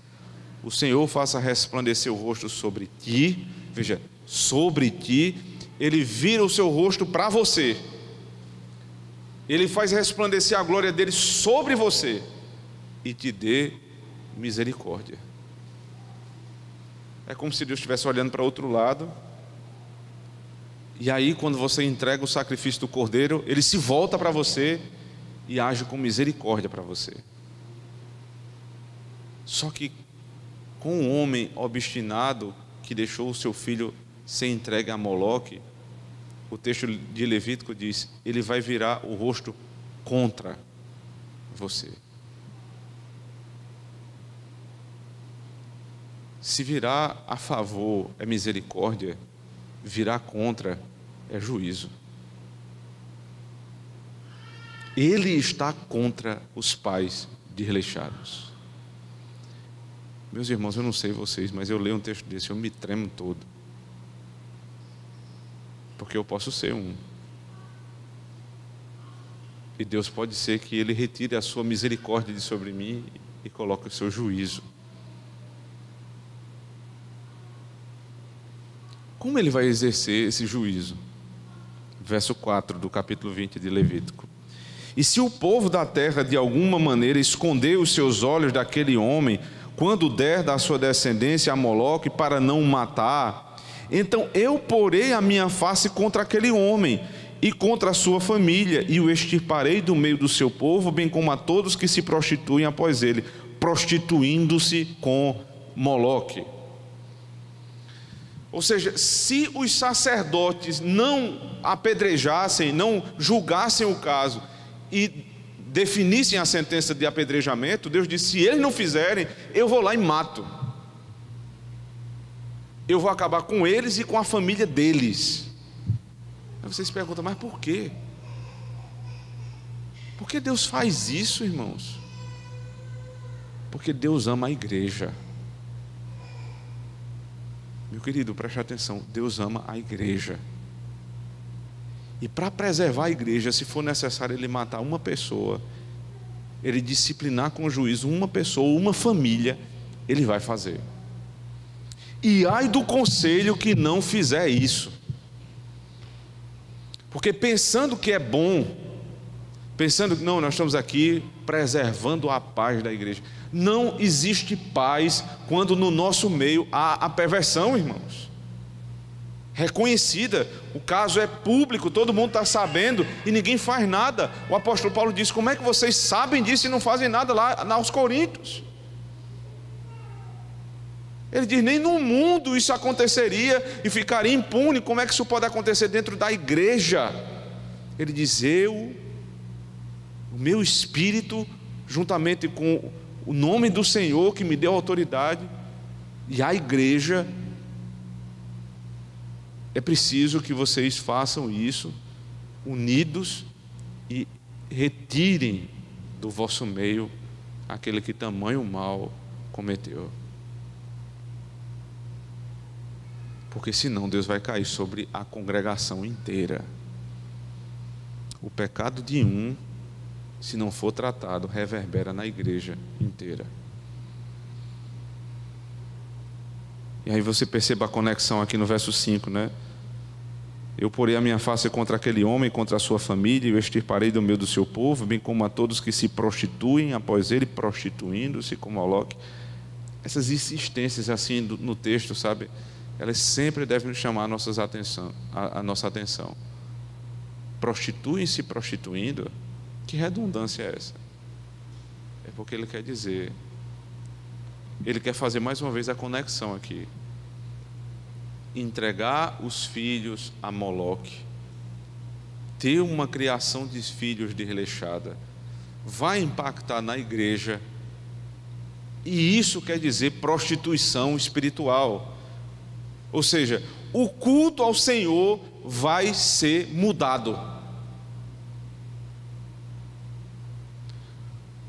O Senhor faça resplandecer o rosto sobre ti. Veja, sobre ti. Ele vira o seu rosto para você. Ele faz resplandecer a glória dele sobre você e te dê misericórdia. É como se Deus estivesse olhando para outro lado. E aí, quando você entrega o sacrifício do cordeiro, ele se volta para você e age com misericórdia para você. Só que com um homem obstinado que deixou o seu filho ser entregue a Moloque, o texto de Levítico diz: ele vai virar o rosto contra você. Se virar a favor é misericórdia, virar contra é juízo. Ele está contra os pais desleixados. Meus irmãos, eu não sei vocês, mas eu leio um texto desse, eu me tremo todo. Porque eu posso ser um. E Deus pode ser que Ele retire a sua misericórdia de sobre mim e coloque o seu juízo. Como Ele vai exercer esse juízo? Verso 4 do capítulo 20 de Levítico. E se o povo da terra de alguma maneira esconder os seus olhos daquele homem, quando der da sua descendência a Moloque para não o matar, então eu porei a minha face contra aquele homem e contra a sua família, e o extirparei do meio do seu povo, bem como a todos que se prostituem após ele, prostituindo-se com Moloque. Ou seja, se os sacerdotes não apedrejassem, não julgassem o caso e definissem a sentença de apedrejamento, Deus disse: se eles não fizerem, eu vou lá e mato. Eu vou acabar com eles e com a família deles. Aí vocês perguntam: mas por quê? Por que Deus faz isso, irmãos? Porque Deus ama a igreja. Meu querido, preste atenção, Deus ama a igreja. E para preservar a igreja, se for necessário Ele matar uma pessoa, Ele disciplinar com juízo uma pessoa, uma família, Ele vai fazer. E ai do conselho que não fizer isso. Porque pensando que é bom, pensando que não, nós estamos aqui preservando a paz da igreja. Não existe paz quando no nosso meio há a perversão, irmãos. Reconhecida, o caso é público, todo mundo está sabendo e ninguém faz nada. O apóstolo Paulo diz: como é que vocês sabem disso e não fazem nada lá aos Coríntios? Ele diz: nem no mundo isso aconteceria e ficaria impune. Como é que isso pode acontecer dentro da igreja? Ele diz: o meu espírito, juntamente com o nome do Senhor que me deu autoridade, e a igreja, é preciso que vocês façam isso unidos e retirem do vosso meio aquele que tamanho mal cometeu. Porque senão Deus vai cair sobre a congregação inteira. O pecado de um, se não for tratado, reverbera na igreja inteira. E aí você perceba a conexão aqui no verso 5, né? Eu porei a minha face contra aquele homem, contra a sua família, e o extirparei do meio do seu povo, bem como a todos que se prostituem após ele, prostituindo-se como Moloque. Essas insistências assim no texto, sabe? Elas sempre devem chamar a nossa atenção. Prostituem-se prostituindo? Que redundância é essa? É porque ele quer dizer, ele quer fazer mais uma vez a conexão aqui. Entregar os filhos a Moloque, ter uma criação de filhos desleixada, vai impactar na igreja, e isso quer dizer prostituição espiritual. Ou seja, o culto ao Senhor vai ser mudado.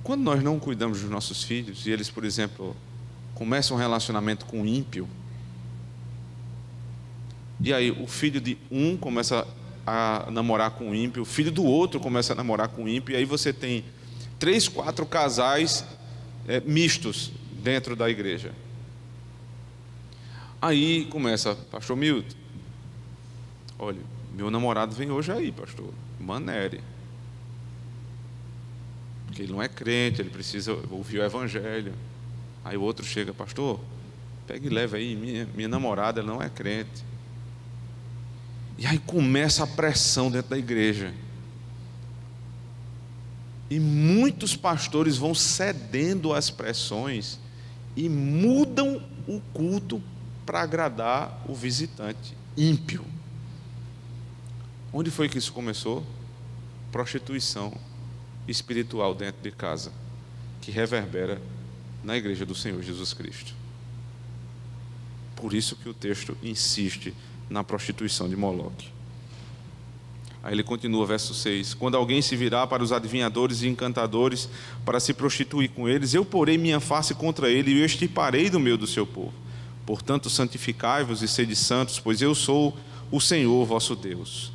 Quando nós não cuidamos dos nossos filhos, e eles, por exemplo, começam um relacionamento com um ímpio, e aí o filho de um começa a namorar com um ímpio, o filho do outro começa a namorar com um ímpio, e aí você tem 3, 4 casais mistos dentro da igreja. Aí começa: pastor Milton, olha, meu namorado vem hoje aí, pastor, manere, porque ele não é crente, ele precisa ouvir o evangelho. Aí o outro chega: pastor, pega e leva aí, minha namorada, ela não é crente. E aí começa a pressão dentro da igreja, e muitos pastores vão cedendo às pressões e mudam o culto para agradar o visitante ímpio. Onde foi que isso começou? Prostituição espiritual dentro de casa, que reverbera na igreja do Senhor Jesus Cristo. Por isso que o texto insiste na prostituição de Moloque. Aí ele continua, verso 6: quando alguém se virar para os adivinhadores e encantadores para se prostituir com eles, eu porei minha face contra ele e o extirparei do meio do seu povo. Portanto, santificai-vos e sede santos, pois eu sou o Senhor vosso Deus.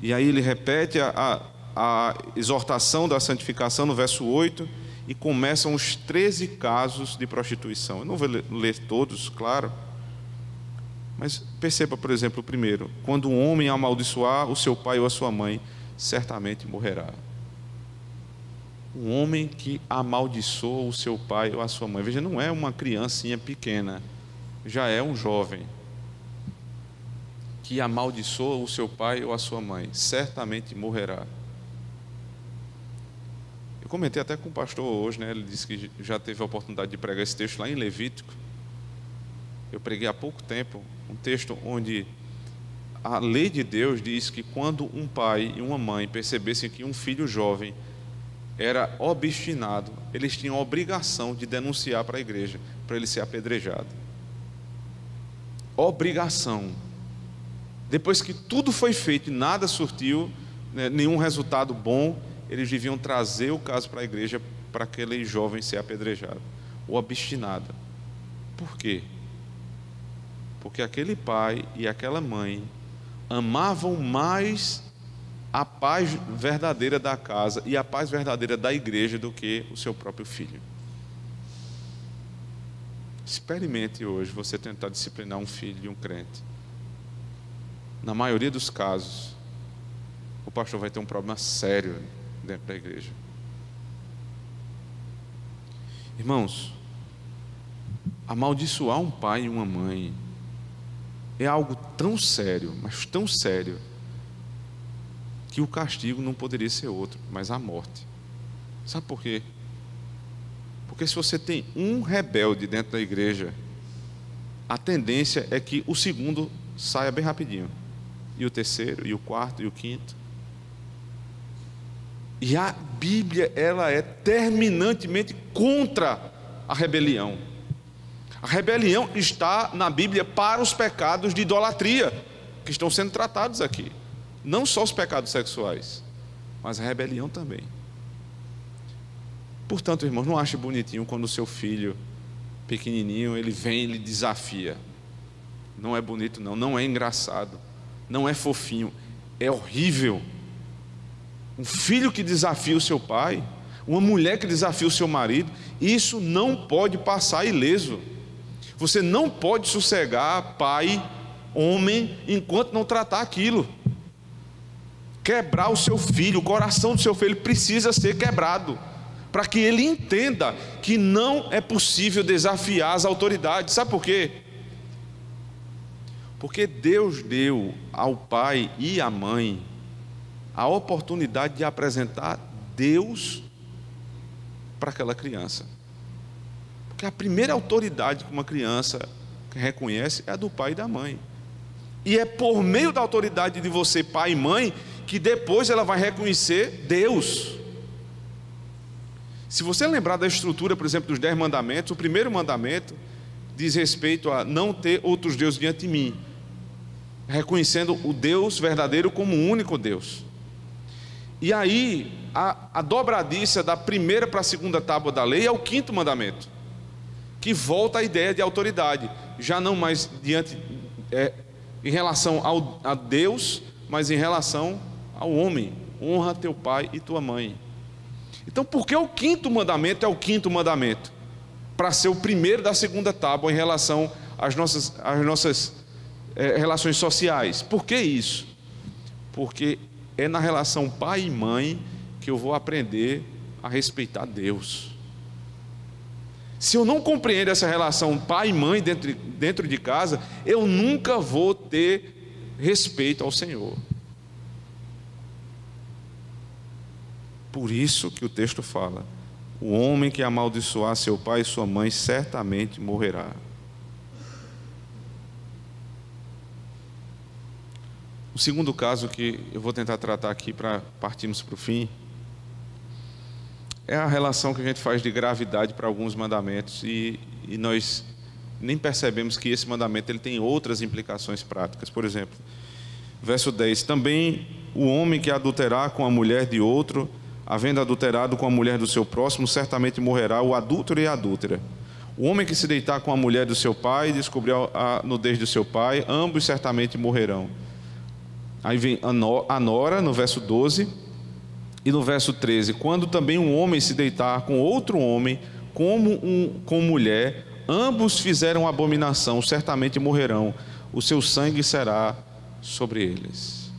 E aí ele repete a exortação da santificação no verso 8, e começam os 13 casos de prostituição. Eu não vou ler todos, claro, mas perceba, por exemplo, o primeiro: quando um homem amaldiçoar o seu pai ou a sua mãe, certamente morrerá. Um homem que amaldiçoa o seu pai ou a sua mãe, veja, não é uma criancinha pequena, já é um jovem que amaldiçoa o seu pai ou a sua mãe, certamente morrerá. Eu comentei até com o pastor hoje, né? Ele disse que já teve a oportunidade de pregar esse texto lá em Levítico. Eu preguei há pouco tempo um texto onde a lei de Deus diz que quando um pai e uma mãe percebessem que um filho jovem era obstinado, eles tinham a obrigação de denunciar para a igreja, para ele ser apedrejado. Obrigação. Depois que tudo foi feito e nada surtiu, né, nenhum resultado bom, eles deviam trazer o caso para a igreja para aquele jovem ser apedrejado ou obstinada. Por quê? Porque aquele pai e aquela mãe amavam mais a paz verdadeira da casa e a paz verdadeira da igreja do que o seu próprio filho. Experimente hoje você tentar disciplinar um filho de um crente. Na maioria dos casos, o pastor vai ter um problema sério dentro da igreja. Irmãos, amaldiçoar um pai e uma mãe é algo tão sério, mas tão sério, que o castigo não poderia ser outro, mas a morte. Sabe por quê? Porque se você tem um rebelde dentro da igreja, a tendência é que o segundo saia bem rapidinho, e o terceiro, e o quarto, e o quinto. E a Bíblia, ela é terminantemente contra a rebelião. A rebelião está na Bíblia para os pecados de idolatria, que estão sendo tratados aqui. Não só os pecados sexuais, mas a rebelião também. Portanto, irmãos, não ache bonitinho quando o seu filho pequenininho, ele vem e lhe desafia. Não é bonito não, não é engraçado, não é fofinho, é horrível. Um filho que desafia o seu pai, uma mulher que desafia o seu marido, isso não pode passar ileso. Você não pode sossegar, pai, homem, enquanto não tratar aquilo. Quebrar o seu filho, o coração do seu filho precisa ser quebrado, para que ele entenda que não é possível desafiar as autoridades. Sabe por quê? Porque Deus deu ao pai e à mãe a oportunidade de apresentar Deus para aquela criança. Porque a primeira autoridade que uma criança reconhece é a do pai e da mãe. E é por meio da autoridade de você, pai e mãe, que depois ela vai reconhecer Deus. Se você lembrar da estrutura, por exemplo, dos 10 mandamentos, o primeiro mandamento diz respeito a não ter outros deuses diante de mim, reconhecendo o Deus verdadeiro como o único Deus. E aí, a dobradiça da primeira para a segunda tábua da lei é o 5º mandamento, que volta à ideia de autoridade, já não mais em relação a Deus, mas em relação ao homem. Honra teu pai e tua mãe. Então, por que o 5º mandamento é o 5º mandamento? Para ser o primeiro da segunda tábua em relação às nossas relações sociais. Por que isso? Porque é na relação pai e mãe que eu vou aprender a respeitar Deus. Se eu não compreendo essa relação pai e mãe dentro de casa, eu nunca vou ter respeito ao Senhor. Por isso que o texto fala: o homem que amaldiçoar seu pai e sua mãe certamente morrerá. O segundo caso que eu vou tentar tratar aqui para partirmos para o fim é a relação que a gente faz de gravidade para alguns mandamentos e nós nem percebemos que esse mandamento ele tem outras implicações práticas. Por exemplo, verso 10: também o homem que adulterar com a mulher de outro, havendo adulterado com a mulher do seu próximo, certamente morrerá, o adúltero e a adúltera. O homem que se deitar com a mulher do seu pai e descobrir a nudez do seu pai, ambos certamente morrerão. Aí vem a nora, no verso 12, e no verso 13: quando também um homem se deitar com outro homem, com mulher, ambos fizeram abominação, certamente morrerão, o seu sangue será sobre eles.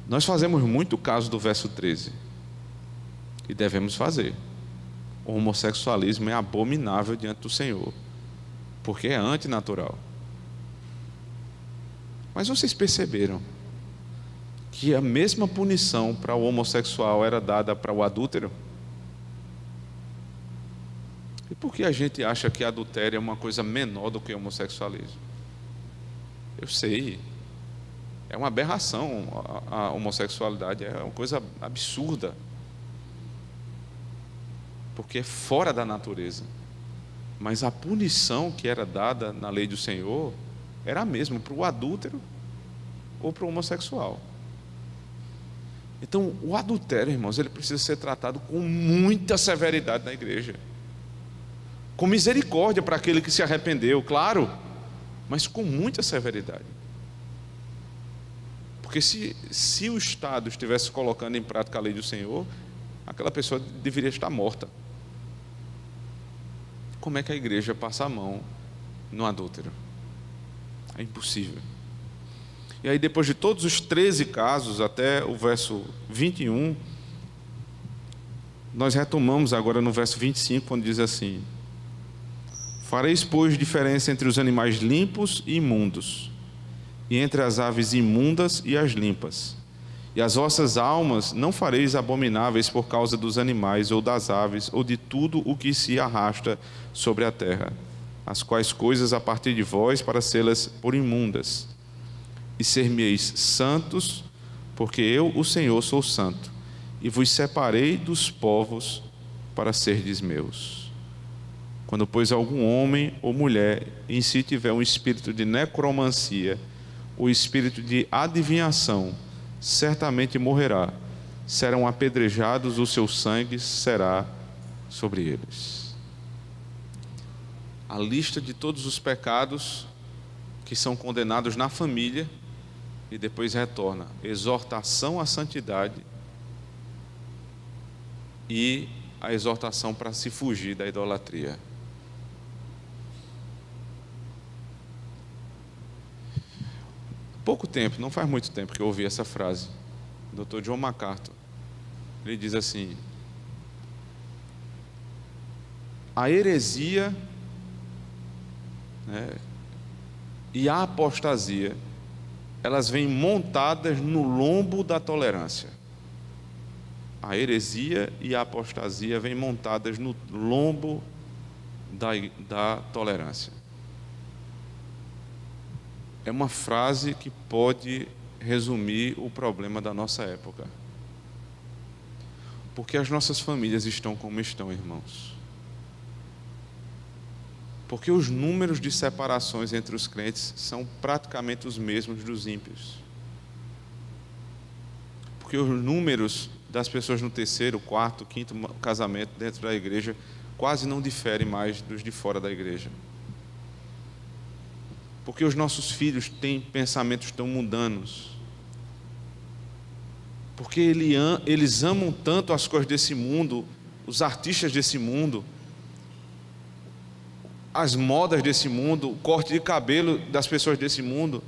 Nós fazemos muito caso do verso 13, e devemos fazer. O homossexualismo é abominável diante do Senhor, porque é antinatural. Mas vocês perceberam que a mesma punição para o homossexual era dada para o adúltero? E por que a gente acha que adultério é uma coisa menor do que o homossexualismo? Eu sei, é uma aberração a homossexualidade, é uma coisa absurda, porque é fora da natureza. Mas a punição que era dada na lei do Senhor era a mesma para o adúltero ou para o homossexual. Então, o adultério, irmãos, ele precisa ser tratado com muita severidade na igreja, com misericórdia para aquele que se arrependeu, claro, mas com muita severidade. Porque se o Estado estivesse colocando em prática a lei do Senhor, aquela pessoa deveria estar morta. Como é que a igreja passa a mão no adúltero? É impossível. E aí, depois de todos os 13 casos, até o verso 21, nós retomamos agora no verso 25, quando diz assim: fareis, pois, diferença entre os animais limpos e imundos, e entre as aves imundas e as limpas. E as vossas almas não fareis abomináveis por causa dos animais, ou das aves, ou de tudo o que se arrasta sobre a terra, as quais coisas a partir de vós para sê-las por imundas. E ser-me-eis santos, porque eu, o Senhor, sou santo, e vos separei dos povos para serdes meus. Quando, pois, algum homem ou mulher em si tiver um espírito de necromancia, o espírito de adivinhação, certamente morrerá. Serão apedrejados, o seu sangue será sobre eles. A lista de todos os pecados que são condenados na família, e depois retorna: exortação à santidade e a exortação para se fugir da idolatria. Pouco tempo, não faz muito tempo que eu ouvi essa frase, o Dr. John MacArthur. Ele diz assim: a heresia, e a apostasia, elas vêm montadas no lombo da tolerância. A heresia e a apostasia vêm montadas no lombo da tolerância. É uma frase que pode resumir o problema da nossa época. Porque as nossas famílias estão como estão, irmãos. Porque os números de separações entre os crentes são praticamente os mesmos dos ímpios. Porque os números das pessoas no terceiro, quarto, quinto casamento dentro da igreja quase não diferem mais dos de fora da igreja. Porque os nossos filhos têm pensamentos tão mundanos. Porque eles amam tanto as coisas desse mundo, os artistas desse mundo, as modas desse mundo, o corte de cabelo das pessoas desse mundo,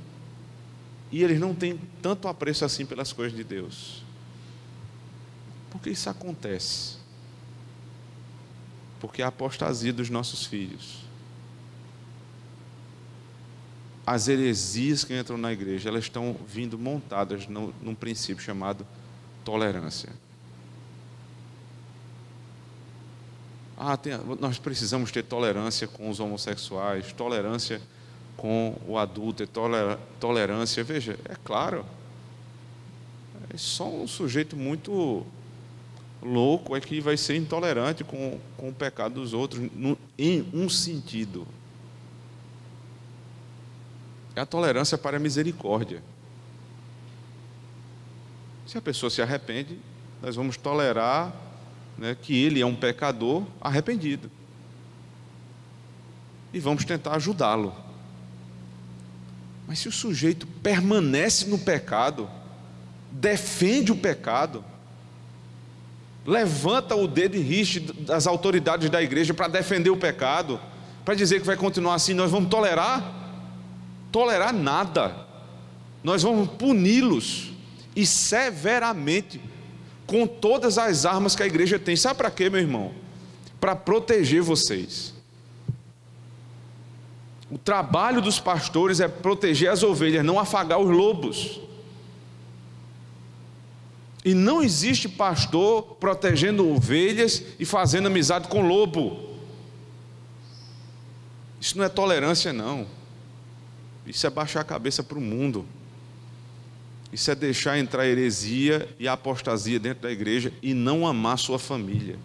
e eles não têm tanto apreço assim pelas coisas de Deus. Por que isso acontece? Porque a apostasia dos nossos filhos, as heresias que entram na igreja, elas estão vindo montadas num princípio chamado tolerância. Nós precisamos ter tolerância com os homossexuais, tolerância com o adulto, tolerância. Veja, é claro, é só um sujeito muito louco é que vai ser intolerante com o pecado dos outros, em um sentido. É a tolerância para a misericórdia. Se a pessoa se arrepende, nós vamos tolerar, que ele é um pecador arrependido, e vamos tentar ajudá-lo. Mas se o sujeito permanece no pecado, defende o pecado, levanta o dedo e riste das autoridades da igreja para defender o pecado, para dizer que vai continuar assim, nós vamos tolerar? Tolerar nada. Nós vamos puni-los, e severamente, com todas as armas que a igreja tem. Sabe para quê, meu irmão? Para proteger vocês. O trabalho dos pastores é proteger as ovelhas, não afagar os lobos. E não existe pastor protegendo ovelhas e fazendo amizade com lobo. Isso não é tolerância, não. Isso é baixar a cabeça para o mundo. Isso é deixar entrar a heresia e a apostasia dentro da igreja e não amar sua família.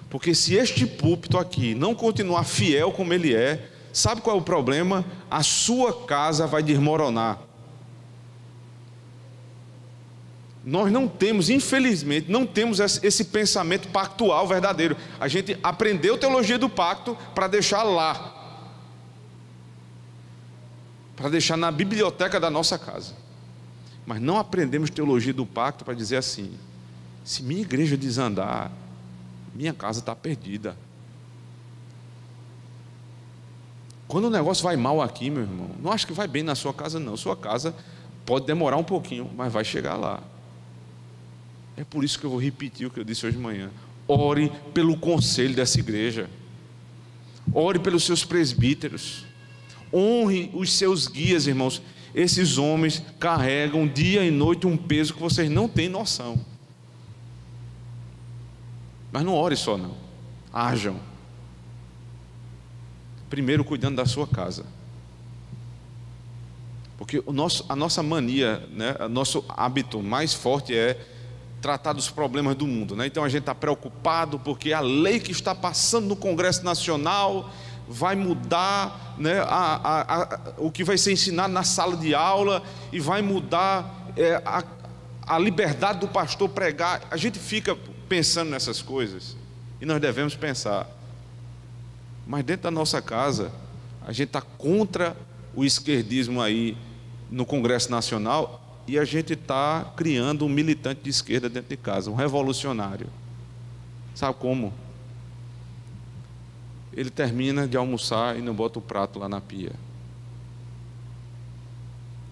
Porque se este púlpito aqui não continuar fiel como ele é, sabe qual é o problema? A sua casa vai desmoronar. Nós não temos, infelizmente, não temos esse pensamento pactual verdadeiro. A gente aprendeu teologia do pacto para deixar lá, para deixar na biblioteca da nossa casa. Mas não aprendemos teologia do pacto para dizer assim: se minha igreja desandar, minha casa está perdida. Quando o negócio vai mal aqui, meu irmão, não acho que vai bem na sua casa, não. Sua casa pode demorar um pouquinho, mas vai chegar lá. É por isso que eu vou repetir o que eu disse hoje de manhã. Ore pelo conselho dessa igreja. Ore pelos seus presbíteros. Honre os seus guias, irmãos. Esses homens carregam dia e noite um peso que vocês não têm noção. Mas não ore só, não. Hajam. Primeiro cuidando da sua casa. Porque a nossa mania, né, o nosso hábito mais forte é tratar dos problemas do mundo, né? Então a gente está preocupado porque a lei que está passando no Congresso Nacional vai mudar, né, o que vai ser ensinado na sala de aula, e vai mudar a liberdade do pastor pregar. A gente fica pensando nessas coisas, e nós devemos pensar. Mas dentro da nossa casa, a gente está contra o esquerdismo aí no Congresso Nacional, e a gente está criando um militante de esquerda dentro de casa, um revolucionário. Sabe como? Ele termina de almoçar e não bota o prato lá na pia.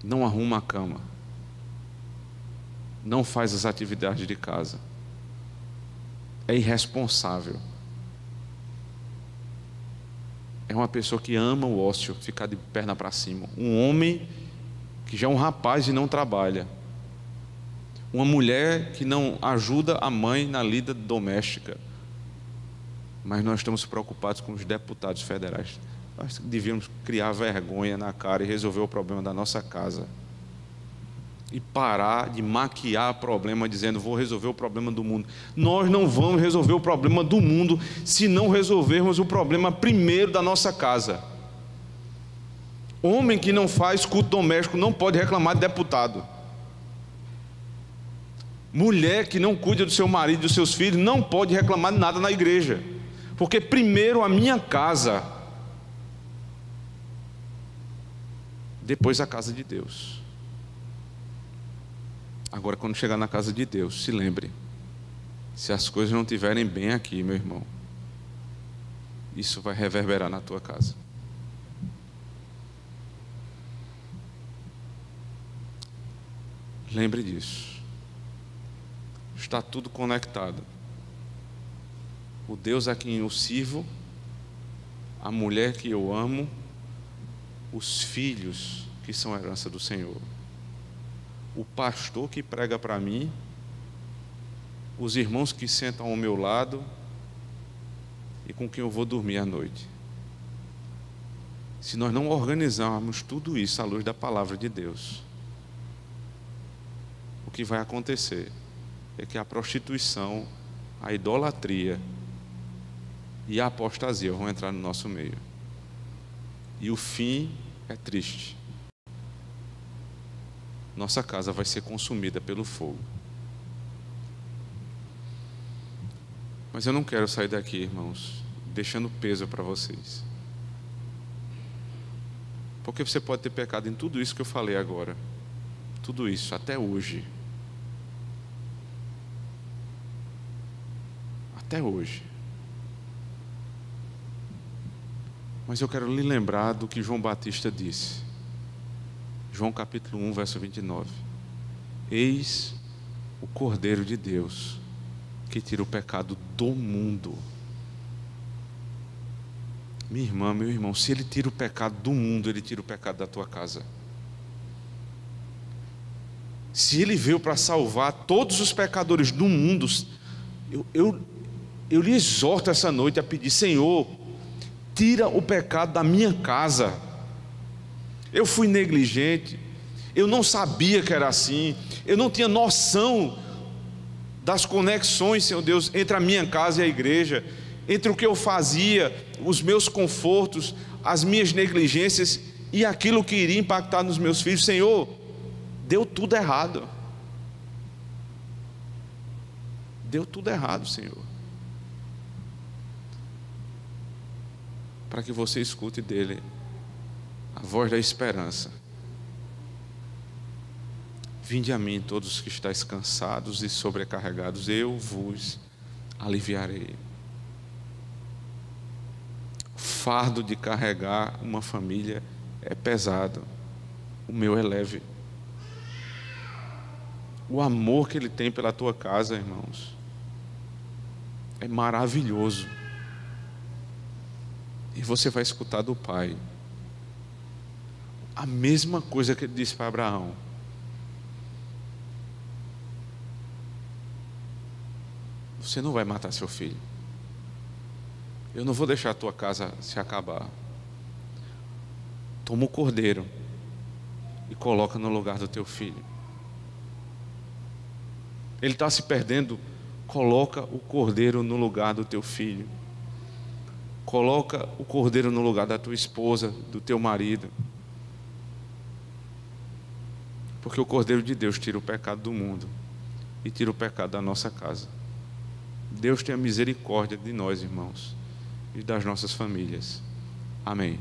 Não arruma a cama. Não faz as atividades de casa. É irresponsável. É uma pessoa que ama o ócio, ficar de perna para cima. Um homem que já é um rapaz e não trabalha. Uma mulher que não ajuda a mãe na lida doméstica. Mas nós estamos preocupados com os deputados federais. Nós devíamos criar vergonha na cara e resolver o problema da nossa casa. E parar de maquiar o problema dizendo: vou resolver o problema do mundo. Nós não vamos resolver o problema do mundo se não resolvermos o problema primeiro da nossa casa. Homem que não faz culto doméstico não pode reclamar de deputado. Mulher que não cuida do seu marido e dos seus filhos não pode reclamar de nada na igreja. Porque primeiro a minha casa, depois a casa de Deus. Agora, quando chegar na casa de Deus, se lembre: se as coisas não estiverem bem aqui, meu irmão, isso vai reverberar na tua casa. Lembre disso. Está tudo conectado. O Deus a quem eu sirvo, a mulher que eu amo, os filhos que são a herança do Senhor, o pastor que prega para mim, os irmãos que sentam ao meu lado e com quem eu vou dormir à noite. Se nós não organizarmos tudo isso à luz da palavra de Deus, o que vai acontecer é que a prostituição, a idolatria e a apostasia vão entrar no nosso meio. E o fim é triste. Nossa casa vai ser consumida pelo fogo. Mas eu não quero sair daqui, irmãos, deixando peso para vocês. Porque você pode ter pecado em tudo isso que eu falei agora. Tudo isso, até hoje. Até hoje. Mas eu quero lhe lembrar do que João Batista disse. João capítulo 1, verso 29. Eis o Cordeiro de Deus, que tira o pecado do mundo. Minha irmã, meu irmão, se Ele tira o pecado do mundo, Ele tira o pecado da tua casa. Se Ele veio para salvar todos os pecadores do mundo, eu lhe exorto essa noite a pedir: Senhor, tira o pecado da minha casa. Eu fui negligente, eu não sabia que era assim, eu não tinha noção das conexões, Senhor Deus, entre a minha casa e a igreja, entre o que eu fazia, os meus confortos, as minhas negligências e aquilo que iria impactar nos meus filhos. Senhor, deu tudo errado. deu tudo errado, Senhor. Para que você escute dele a voz da esperança. Vinde a mim todos que estáis cansados e sobrecarregados, eu vos aliviarei. O fardo de carregar uma família é pesado, o meu é leve. O amor que ele tem pela tua casa, irmãos, é maravilhoso. E você vai escutar do Pai a mesma coisa que ele disse para Abraão: você não vai matar seu filho, eu não vou deixar a tua casa se acabar. Toma o cordeiro e coloca no lugar do teu filho. Ele está se perdendo, coloca o cordeiro no lugar do teu filho. Coloca o cordeiro no lugar da tua esposa, do teu marido. Porque o cordeiro de Deus tira o pecado do mundo e tira o pecado da nossa casa. Deus tenha misericórdia de nós, irmãos, e das nossas famílias. Amém.